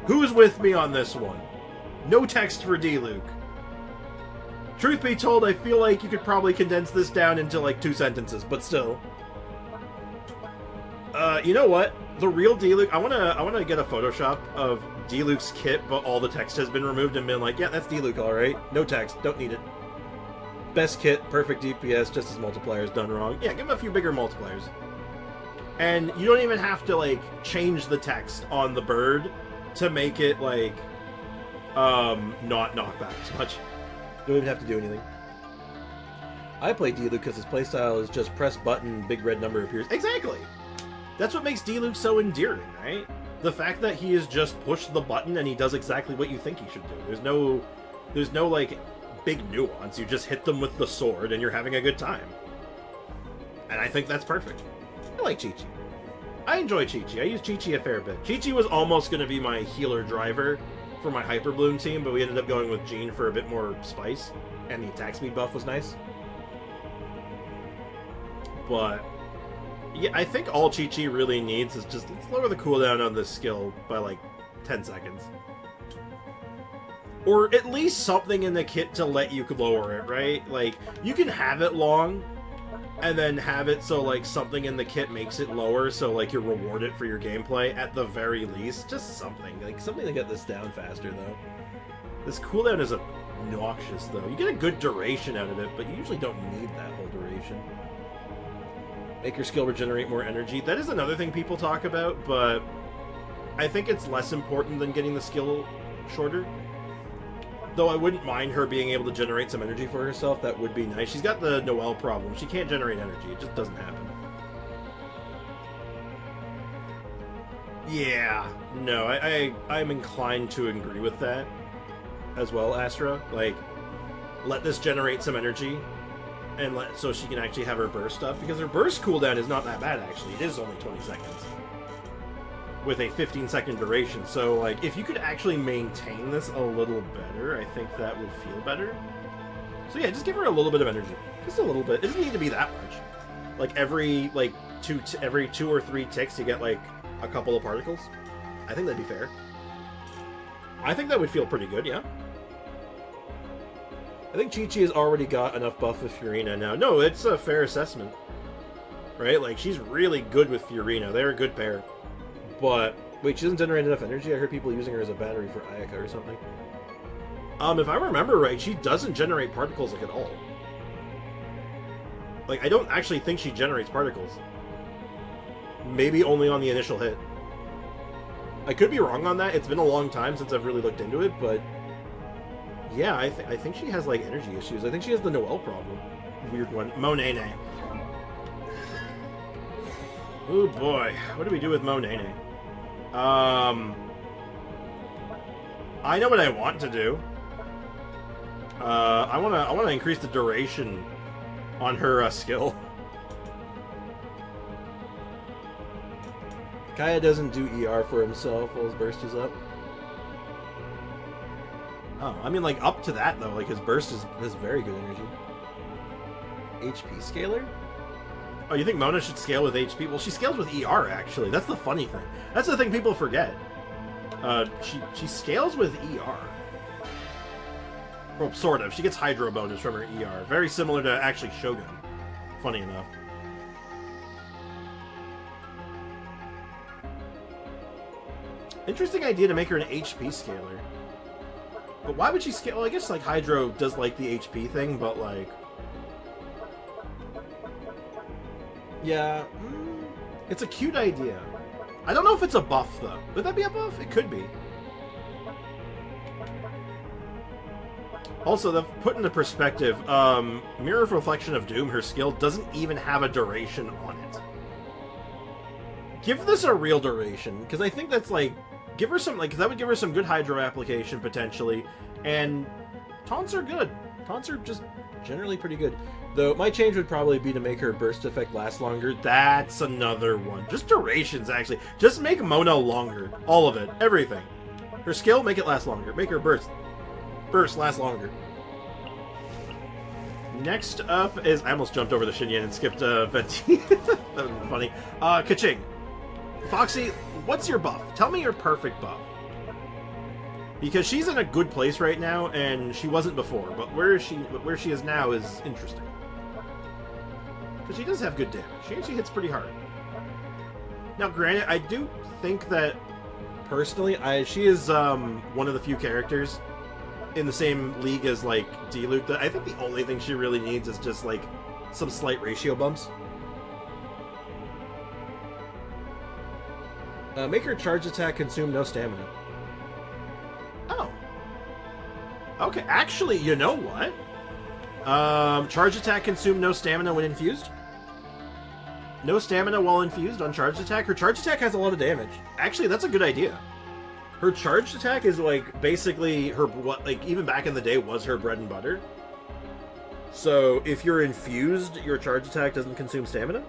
Who's with me on this one? No text for Diluc. Truth be told, I feel like you could probably condense this down into like 2 sentences, but still. You know what? The real Diluc, I wanna get a Photoshop of Diluc's kit, but all the text has been removed and been like, yeah, that's Diluc, alright. No text, don't need it. Best kit, perfect DPS, just as multipliers done wrong. Yeah, give him a few bigger multipliers. And you don't even have to, like, change the text on the bird to make it, like, not knock back as much. Don't even have to do anything. I play Diluc because his playstyle is just press button, big red number appears. Exactly! That's what makes Diluc so endearing, right? The fact that he is just push the button and he does exactly what you think he should do. There's no like big nuance. You just hit them with the sword and you're having a good time. And I think that's perfect. I like Qiqi. I enjoy Qiqi. I use Qiqi a fair bit. Qiqi was almost going to be my healer driver for my Hyper Bloom team, but we ended up going with Jean for a bit more spice, and the attack speed buff was nice. But yeah, I think all Qiqi really needs is just, let's lower the cooldown on this skill by like 10 seconds. Or at least something in the kit to let you lower it, right? Like, you can have it long, and then have it so like something in the kit makes it lower, so like you're rewarded for your gameplay at the very least. Just something to get this down faster though. This cooldown is obnoxious though. You get a good duration out of it, but you usually don't need that whole duration. Make your skill regenerate more energy. That is another thing people talk about, but I think it's less important than getting the skill shorter. Though I wouldn't mind her being able to generate some energy for herself. That would be nice. She's got the Noelle problem. She can't generate energy. It just doesn't happen. Yeah. No, I'm inclined to agree with that as well, Astra. Like, let this generate some energy, and so she can actually have her burst up, because her burst cooldown is not that bad, actually. It is only 20 seconds. With a 15-second duration, so like if you could actually maintain this a little better, I think that would feel better. So yeah, just give her a little bit of energy, just a little bit. It doesn't need to be that much. Like every two or three ticks, you get like a couple of particles. I think that'd be fair. I think that would feel pretty good, yeah. I think Qiqi has already got enough buff with Furina now. No, it's a fair assessment, right? Like she's really good with Furina. They're a good pair. But, wait, she doesn't generate enough energy? I heard people using her as a battery for Ayaka or something. If I remember right, she doesn't generate particles, like, at all. Like, I don't actually think she generates particles. Maybe only on the initial hit. I could be wrong on that. It's been a long time since I've really looked into it, but yeah, I think she has, like, energy issues. I think she has the Noelle problem. Weird one. Monene. Oh boy, what do we do with Monene? I know what I want to do. I wanna increase the duration on her skill. Kaeya doesn't do ER for himself while his burst is up. Oh, I mean, like, up to that though, like his burst has very good energy. HP scaler? Oh, you think Mona should scale with HP? Well, she scales with ER, actually. That's the funny thing. That's the thing people forget. She scales with ER. Well, sort of. She gets Hydro bonus from her ER. Very similar to, actually, Shogun. Funny enough. Interesting idea to make her an HP scaler. But why would she scale? Well, I guess, like, Hydro does, like, the HP thing, but, like... Yeah, it's a cute idea. I don't know if it's a buff, though. Would that be a buff? It could be. Also, to put into perspective, Mirror of Reflection of Doom, her skill, doesn't even have a duration on it. Give this a real duration, because I think that's, like, give her some, like, that would give her some good Hydro application, potentially, and taunts are good. Taunts are just generally pretty good. Though, my change would probably be to make her burst effect last longer. That's another one. Just durations, actually. Just make Mona longer. All of it. Everything. Her skill, make it last longer. Make her burst last longer. Next up is... I almost jumped over the Xinyan and skipped Venti. That would be funny. Keqing. Foxy, what's your buff? Tell me your perfect buff. Because she's in a good place right now, and she wasn't before. But where she is now is interesting. Because she does have good damage. She actually hits pretty hard. Now, granted, I do think that, personally, she is one of the few characters in the same league as, like, Diluc. I think the only thing she really needs is just, like, some slight ratio bumps. Make her charge attack consume no stamina. Oh. Okay, actually, you know what? Charge attack consume no stamina when infused? No stamina while infused on charge attack? Her charge attack has a lot of damage. Actually, that's a good idea. Her charged attack is, like, basically her, what, like, even back in the day was her bread and butter. So, if you're infused, your charge attack doesn't consume stamina?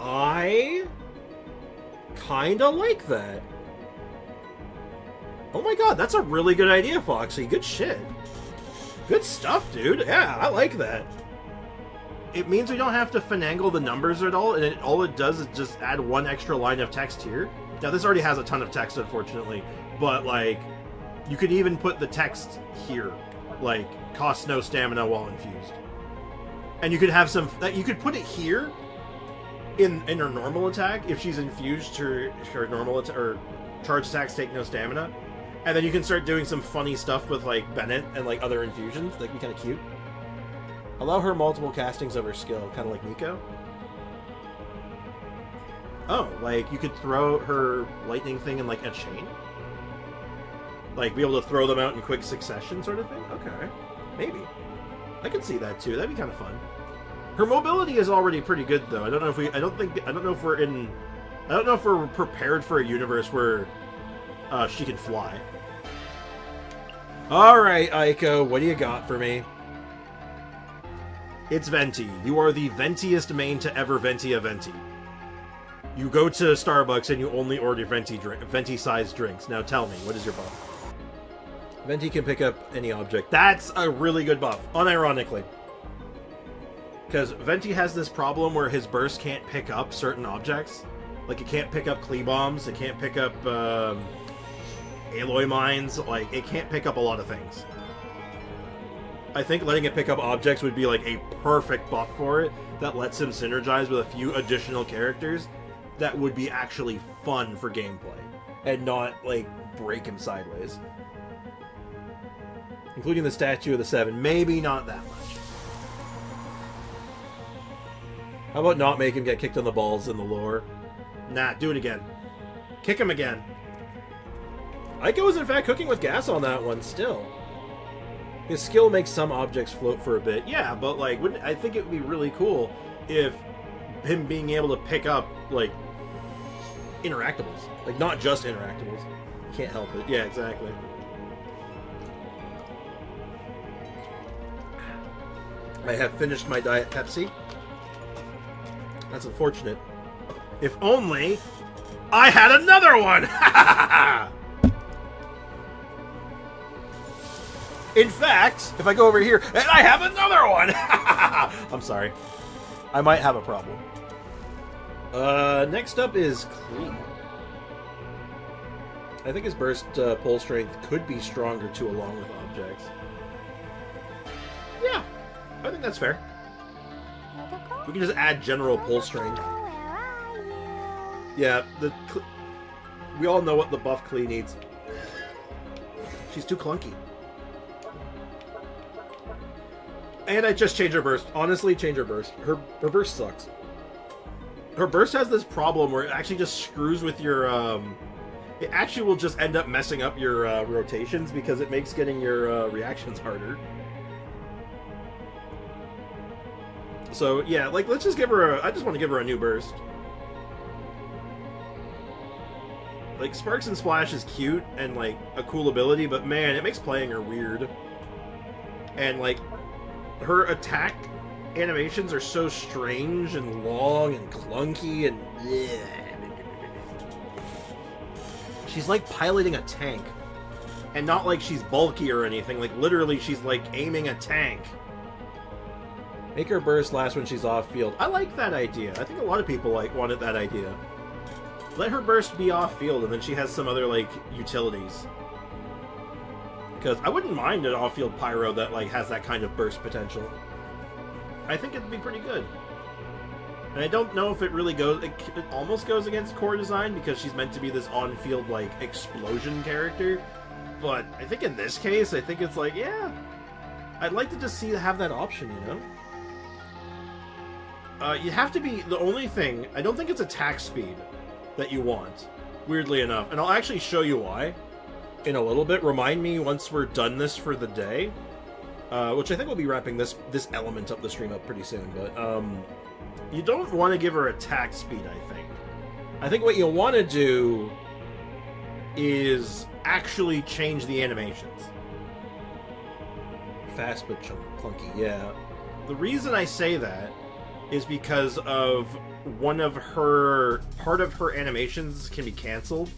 I kinda like that. Oh my god, that's a really good idea, Foxy. Good shit. Good stuff, dude. Yeah, I like that. It means we don't have to finagle the numbers at all, and all it does is just add one extra line of text here. Now, this already has a ton of text, unfortunately, but, like, you could even put the text here, like, costs no stamina while infused. And you could have some, you could put it here in her normal attack. If she's infused, her normal or charge attacks take no stamina. And then you can start doing some funny stuff with, like, Bennett and, like, other infusions. That'd be kind of cute. Allow her multiple castings of her skill, kind of like Nico. Oh, like, you could throw her lightning thing in, like, a chain? Like, be able to throw them out in quick succession sort of thing? Okay. Maybe. I could see that, too. That'd be kind of fun. Her mobility is already pretty good, though. I don't know if we're prepared for a universe where she can fly. Alright, Aiko, what do you got for me? It's Venti. You are the ventiest main to ever venti a venti. You go to Starbucks and you only order venti-sized drinks. Now tell me, what is your buff? Venti can pick up any object. That's a really good buff, unironically. Because Venti has this problem where his burst can't pick up certain objects. Like, it can't pick up Klee bombs, it can't pick up alloy mines, like, it can't pick up a lot of things. I think letting it pick up objects would be, like, a perfect buff for it that lets him synergize with a few additional characters that would be actually fun for gameplay and not, like, break him sideways. Including the Statue of the Seven. Maybe not that much. How about not make him get kicked on the balls in the lore? Nah, do it again. Kick him again. Aiko was in fact cooking with gas on that one still. His skill makes some objects float for a bit. Yeah, but like, I think it would be really cool if him being able to pick up, like, interactables. Like, not just interactables. Can't help it. Yeah, exactly. I have finished my Diet Pepsi. That's unfortunate. If only I had another one! In fact, if I go over here, and I have another one! I'm sorry. I might have a problem. Next up is Klee. I think his burst pull strength could be stronger too along with objects. Yeah, I think that's fair. We can just add general pull strength. Yeah, we all know what the buff Klee needs. She's too clunky. And I just changed her burst. Honestly, change her burst. Her burst sucks. Her burst has this problem where it actually just screws with your, it actually will just end up messing up your rotations because it makes getting your reactions harder. So, yeah, like, let's just give her I just want to give her a new burst. Like, Sparks and Splash is cute and, like, a cool ability, but man, it makes playing her weird. And, like, her attack animations are so strange and long and clunky and... She's like piloting a tank. And not like she's bulky or anything, like, literally she's, like, aiming a tank. Make her burst last when she's off-field. I like that idea. I think a lot of people, like, wanted that idea. Let her burst be off-field, and then she has some other, like, utilities. Because I wouldn't mind an off-field Pyro that, like, has that kind of burst potential. I think it'd be pretty good. And I don't know if it really goes... It almost goes against core design, because she's meant to be this on-field, like, explosion character. But I think in this case, I think it's like, yeah... I'd like to just have that option, you know? You have to be... The only thing... I don't think it's attack speed that you want, weirdly enough. And I'll actually show you why in a little bit. Remind me once we're done this for the day, which I think we'll be wrapping this element of the stream up pretty soon. But you don't want to give her attack speed, I think. I think what you want to do is actually change the animations. Fast but clunky, yeah. The reason I say that is because of part of her animations can be cancelled,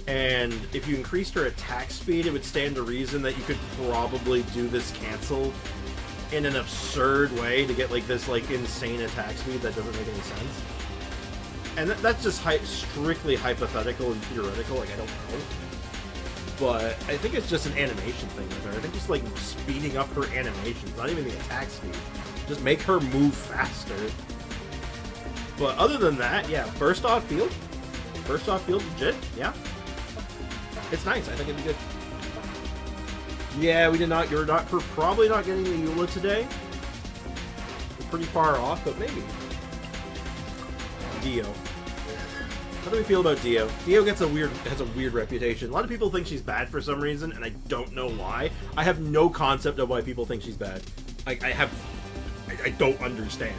and if you increased her attack speed, it would stand to reason that you could probably do this cancel in an absurd way to get like this like insane attack speed that doesn't make any sense. And that's just strictly hypothetical and theoretical, like I don't know. But I think it's just an animation thing with her. I think just like speeding up her animations, not even the attack speed. Just make her move faster. But other than that, yeah, burst off field. Burst off field, legit, yeah. It's nice, I think it'd be good. Yeah, you're probably not getting the Eula today. We're pretty far off, but maybe. Dio. How do we feel about Dio? Dio has a weird reputation. A lot of people think she's bad for some reason, and I don't know why. I have no concept of why people think she's bad. I don't understand.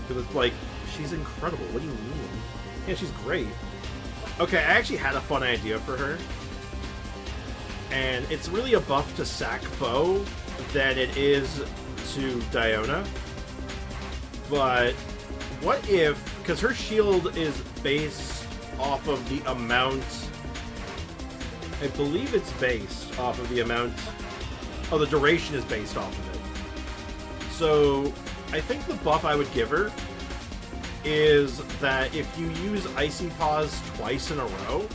Because it's like, she's incredible. What do you mean? Yeah, she's great. Okay, I actually had a fun idea for her. And it's really a buff to Sack Bow than it is to Diona. But what if... Because her shield is based off of the amount... I believe it's based off of the amount... Oh, the duration is based off of it. So, I think the buff I would give her is that if you use Icy Paws twice in a row,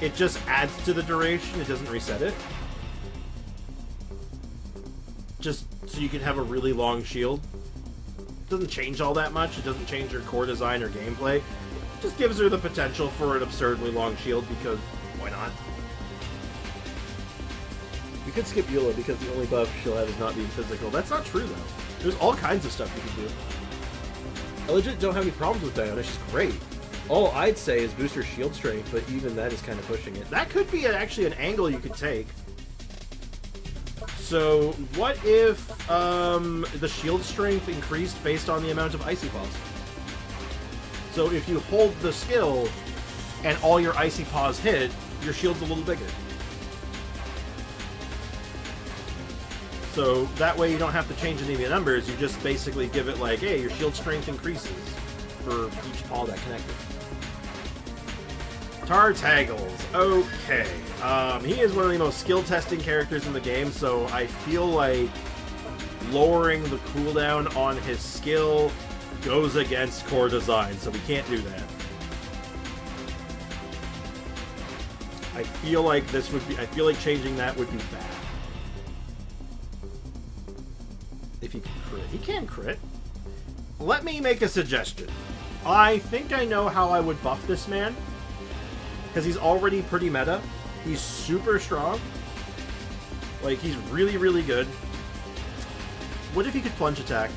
it just adds to the duration, it doesn't reset it. Just so you can have a really long shield. It doesn't change all that much, it doesn't change her core design or gameplay. It just gives her the potential for an absurdly long shield, because why not? You could skip Eula because the only buff she'll have is not being physical. That's not true, though. There's all kinds of stuff you can do. I legit don't have any problems with Diona. She's great. All I'd say is boost her shield strength, but even that is kind of pushing it. That could be actually an angle you could take. So, what if the shield strength increased based on the amount of Icy Paws? So if you hold the skill and all your Icy Paws hit, your shield's a little bigger. So that way you don't have to change any of the numbers, you just basically give it like, hey, your shield strength increases for each paw that connected. Tartaggles. Okay. He is one of the most skill-testing characters in the game, so I feel like lowering the cooldown on his skill goes against core design, so we can't do that. I feel like changing that would be bad. If he can crit. He can crit. Let me make a suggestion. I think I know how I would buff this man. Because he's already pretty meta. He's super strong. Like, he's really, really good. What if he could plunge attack?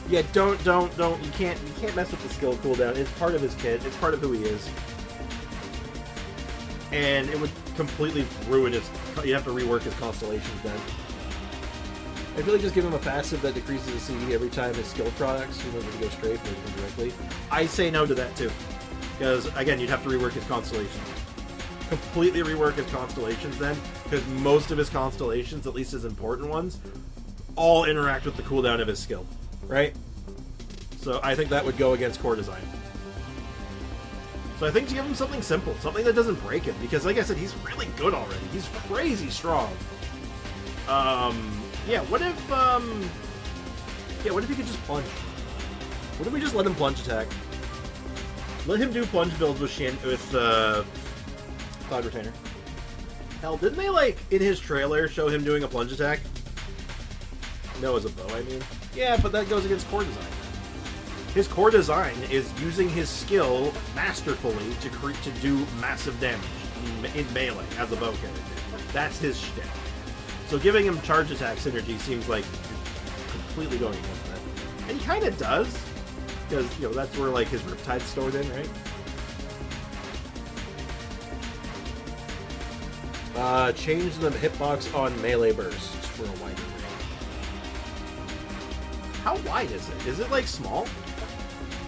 Yeah, don't. You can't mess with the skill cooldown. It's part of his kit. It's part of who he is. And it would completely ruin his... You have to rework his constellations then. I feel like just give him a passive that decreases his CD every time his skill products, you know, to go straight or directly. I say no to that too. Because, again, you'd have to rework his constellations. Completely rework his constellations then, because most of his constellations, at least his important ones, all interact with the cooldown of his skill. Right? So I think that would go against core design. So I think to give him something simple, something that doesn't break him, because like I said, he's really good already. He's crazy strong. Yeah, what if he could just plunge? What if we just let him plunge attack? Let him do plunge builds with Cloud Retainer. Hell, didn't they, like, in his trailer, show him doing a plunge attack? No, as a bow, I mean. Yeah, but that goes against core design. His core design is using his skill masterfully to do massive damage in melee as a bow character. That's his shtick. So giving him charge attack synergy seems like you're completely going against that. And he kind of does, because, you know, that's where, like, his Riptide's stored in, right? Change the hitbox on melee bursts for a wider range. How wide is it? Is it, like, small?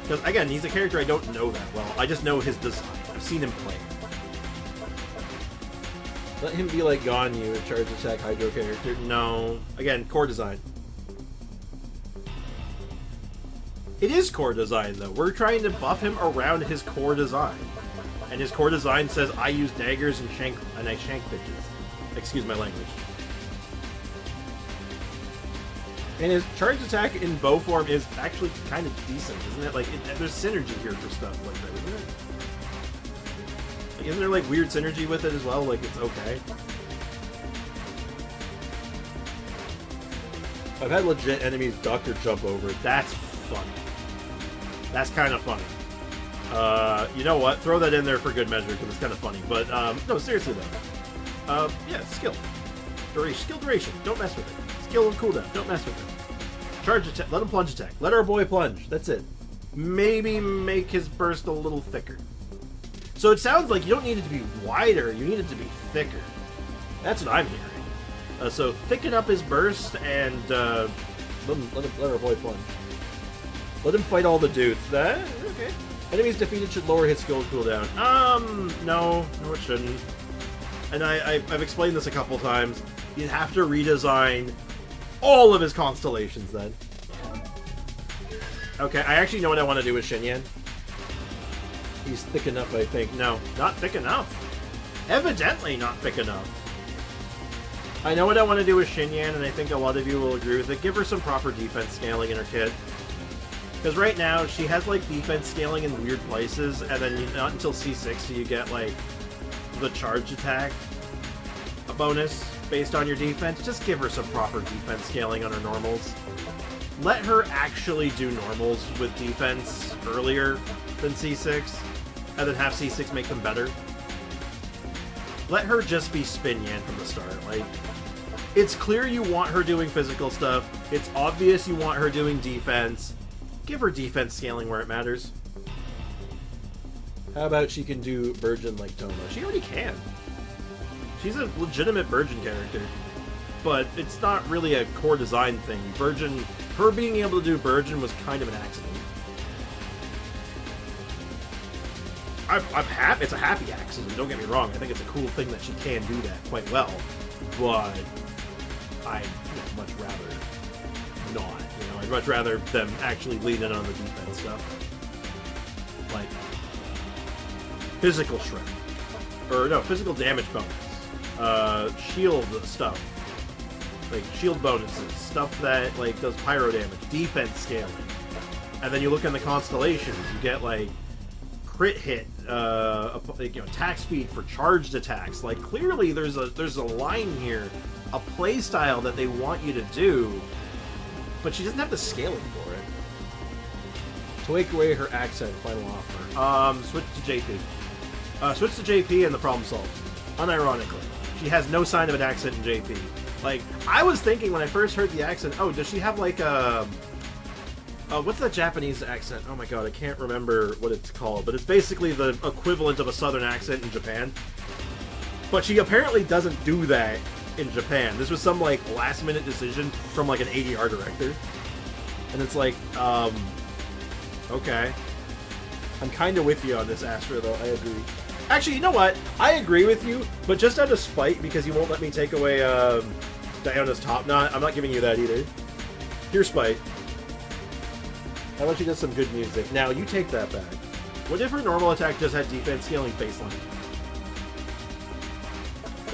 Because, again, he's a character I don't know that well. I just know his design. I've seen him play. Let him be like Ganyu, a charge attack hydro character. No. Again, core design. It is core design, though. We're trying to buff him around his core design. And his core design says, I use daggers and I shank bitches. Excuse my language. And his charge attack in bow form is actually kind of decent, isn't it? Like, there's synergy here for stuff like that, isn't it? Like, isn't there, like, weird synergy with it as well? Like, it's okay. I've had legit enemies duck or jump over it. That's funny. That's kind of funny. You know what? Throw that in there for good measure, because it's kind of funny. But, no, seriously, though. Yeah, skill. Duration. Skill duration. Don't mess with it. Skill and cooldown. Don't mess with it. Charge attack. Let him plunge attack. Let our boy plunge. That's it. Maybe make his burst a little thicker. So it sounds like you don't need it to be wider. You need it to be thicker. That's what I'm hearing. So thicken up his burst and let our boy plunge. Let him fight all the dudes. Okay. Enemies defeated should lower his skill cooldown. No, it shouldn't. And I've explained this a couple times. You'd have to redesign all of his constellations then. Okay, I actually know what I want to do with Xinyan. He's thick enough, I think. No, not thick enough. Evidently not thick enough. I know what I want to do with Xinyan, and I think a lot of you will agree with it. Give her some proper defense scaling in her kit. Because right now, she has, like, defense scaling in weird places, and then not until C6 do you get, like, the charge attack bonus based on your defense. Just give her some proper defense scaling on her normals. Let her actually do normals with defense earlier than C6, and then have C6 make them better. Let her just be Xinyan from the start. Like, it's clear you want her doing physical stuff. It's obvious you want her doing defense. Give her defense scaling where it matters. How about she can do Burgeon like Toma? She already can. She's a legitimate Burgeon character. But it's not really a core design thing. Burgeon, her being able to do Burgeon was kind of an accident. I'm happy. It's a happy accident, don't get me wrong. I think it's a cool thing that she can do that quite well. But I'd much rather not. You know, I'd much rather them actually lean in on the defense stuff. Like, physical shred. Or, no, physical damage bonus. Shield stuff. Like, shield bonuses. Stuff that, like, does pyro damage. Defense scaling. And then you look in the constellations, you get, like, crit hit, attack speed for charged attacks. Like, clearly there's a line here, a play style that they want you to do, but she doesn't have the scaling for it. Take away her accent, final offer. Switch to JP. Switch to JP and the problem solved. Unironically. She has no sign of an accent in JP. Like, I was thinking when I first heard the accent, oh, does she have like a what's that Japanese accent? Oh my god, I can't remember what it's called, but it's basically the equivalent of a southern accent in Japan. But she apparently doesn't do that in Japan. This was some, like, last-minute decision from, like, an ADR director. And it's like, okay. I'm kind of with you on this, Astra, though. I agree. Actually, you know what? I agree with you, but just out of spite, because you won't let me take away, Diona's top knot, I'm not giving you that either. Here's spite. How about you get some good music? Now, you take that back. What if her normal attack just had defense scaling baseline?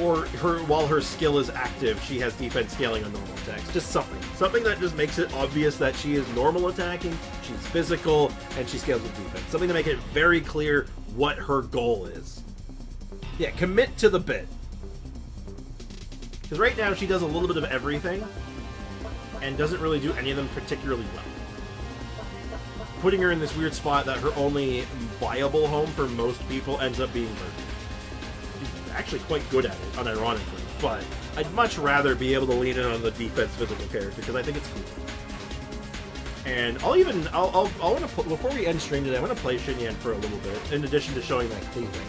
Or while her skill is active, she has defense scaling on normal attacks. Just something. Something that just makes it obvious that she is normal attacking, she's physical, and she scales with defense. Something to make it very clear what her goal is. Yeah, commit to the bit. Because right now she does a little bit of everything, and doesn't really do any of them particularly well. Putting her in this weird spot that her only viable home for most people ends up being her. Actually quite good at it, unironically, but I'd much rather be able to lean in on the defense physical character because I think it's cool. And I'll want to before we end stream today, I'm gonna play Xinyan for a little bit, in addition to showing that Klee thing.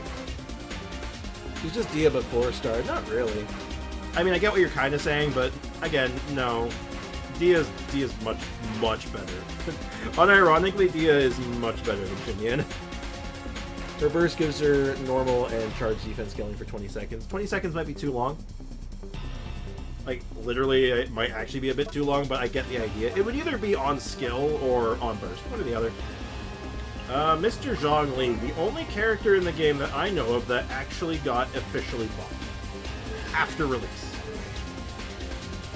She's just Dia but 4-star, not really. I mean, I get what you're kind of saying, but again, no. Dia's much better. Unironically, Dia is much better than Xinyan. Her burst gives her normal and charge defense scaling for 20 seconds. 20 seconds might be too long. Like, literally, it might actually be a bit too long, but I get the idea. It would either be on skill or on burst. One or the other. Mr. Zhongli, the only character in the game that I know of that actually got officially buffed after release.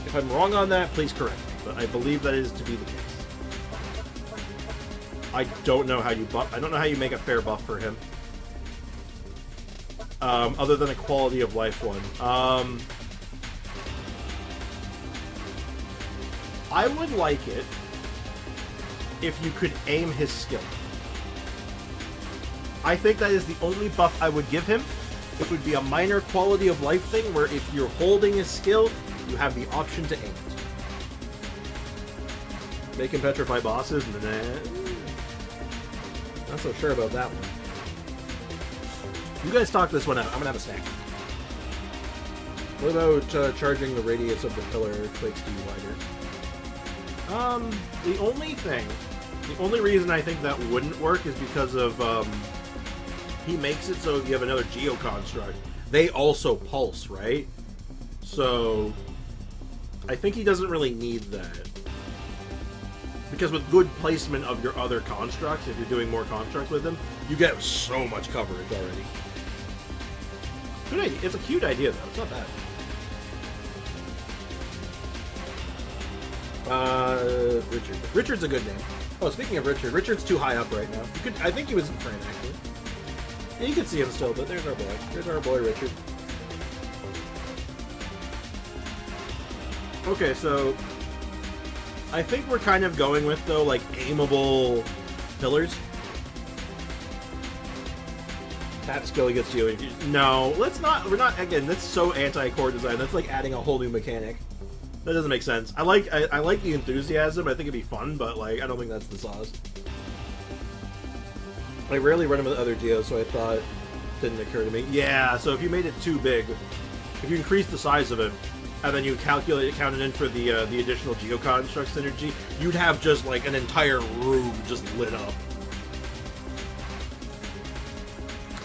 If I'm wrong on that, please correct me, but I believe that is to be the case. I don't know how you buff. I don't know how you make a fair buff for him. Other than a quality of life one. I would like it if you could aim his skill. I think that is the only buff I would give him. It would be a minor quality of life thing where if you're holding his skill, you have the option to aim it. Make him petrify bosses? Nah. Not so sure about that one. You guys talk this one out. I'm gonna have a snack. What about charging the radius of the pillar makes you wider? The only reason I think that wouldn't work is because of, he makes it so if you have another Geo construct, they also pulse, right? So, I think he doesn't really need that. Because with good placement of your other constructs, if you're doing more constructs with them, you get so much coverage already. Good idea. It's a cute idea, though. It's not bad. Richard. Richard's a good name. Oh, speaking of Richard, Richard's too high up right now. I think he was in frame, actually. Yeah, you can see him still, but there's our boy. There's our boy, Richard. Okay, so I think we're kind of going with, though, like, aimable pillars. Tap skill gets you. No, let's not. We're not. Again, that's so anti-core design. That's like adding a whole new mechanic. That doesn't make sense. I like the enthusiasm. I think it'd be fun, but like I don't think that's the sauce. I rarely run them with other geos, so I thought it didn't occur to me. Yeah. So if you made it too big, if you increase the size of it, and then you count it in for the additional geo construct synergy, you'd have just like an entire room just lit up.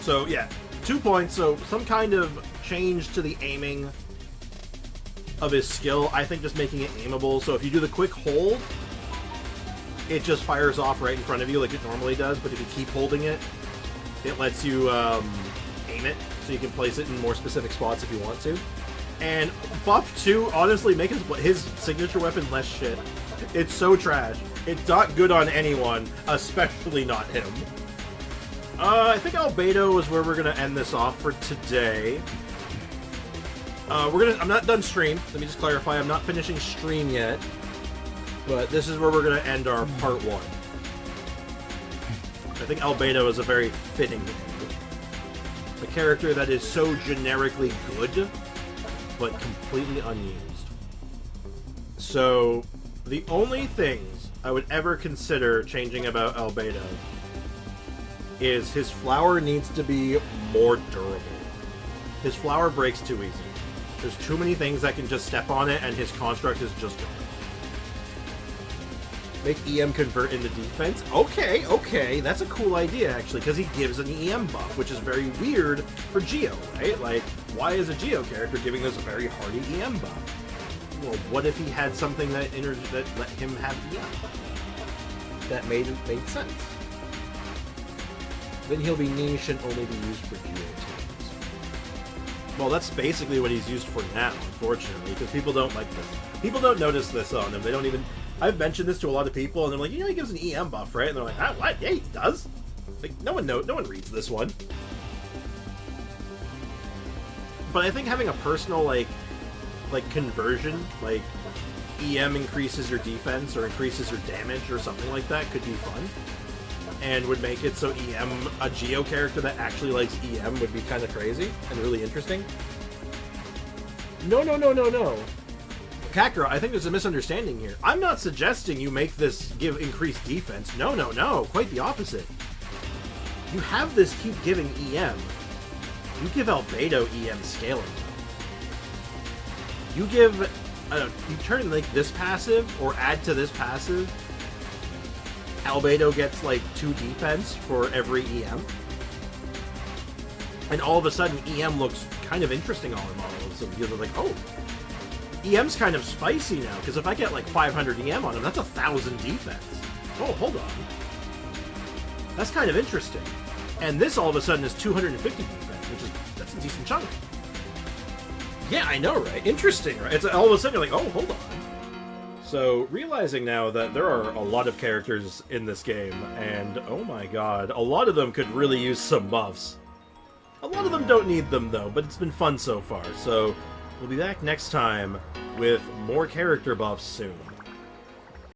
So yeah, 2 points. So some kind of change to the aiming of his skill. I think just making it aimable. So if you do the quick hold, it just fires off right in front of you like it normally does. But if you keep holding it, it lets you aim it, so you can place it in more specific spots if you want to. And buff 2, honestly, make his signature weapon less shit. It's so trash. It's not good on anyone, especially not him. I think Albedo is where we're gonna end this off for today. I'm not done stream. Let me just clarify. I'm not finishing stream yet, but this is where we're gonna end our part 1. I think Albedo is a very fitting end. A character that is so generically good, but completely unused. So, the only things I would ever consider changing about Albedo is his flower needs to be more durable. His flower breaks too easy. There's too many things that can just step on it, and his construct is just durable. Make EM convert into defense? Okay, that's a cool idea, actually, because he gives an EM buff, which is very weird for Geo, right? Like, why is a Geo character giving us a very hardy EM buff? Well, what if he had something that let him have EM? That made sense. Then he'll be niche and only be used for Geo teams. Well, that's basically what he's used for now, unfortunately, because people don't like this. People don't notice this on him. They don't even... I've mentioned this to a lot of people, and they're like, he gives an EM buff, right? And they're like, what? Yeah, he does. Like, no one reads this one. But I think having a personal, like conversion, like, EM increases your defense or increases your damage or something like that could be fun. And would make it so EM, a Geo character that actually likes EM would be kind of crazy and really interesting. No. Kakura, I think there's a misunderstanding here. I'm not suggesting you make this give increased defense. No. Quite the opposite. You have this keep giving EM. You give Albedo EM scaling. You give... you turn, like, this passive, or add to this passive. Albedo gets, like, 2 defense for every EM. And all of a sudden, EM looks kind of interesting all in all. So you're like, oh... EM's kind of spicy now, because if I get like 500 EM on him, that's 1,000 defense. Oh, hold on. That's kind of interesting. And this all of a sudden is 250 defense, that's a decent chunk. Yeah, I know, right? Interesting, right? It's all of a sudden you're like, oh, hold on. So, realizing now that there are a lot of characters in this game, and oh my god, a lot of them could really use some buffs. A lot of them don't need them, though, but it's been fun so far, so... We'll be back next time with more character buffs soon.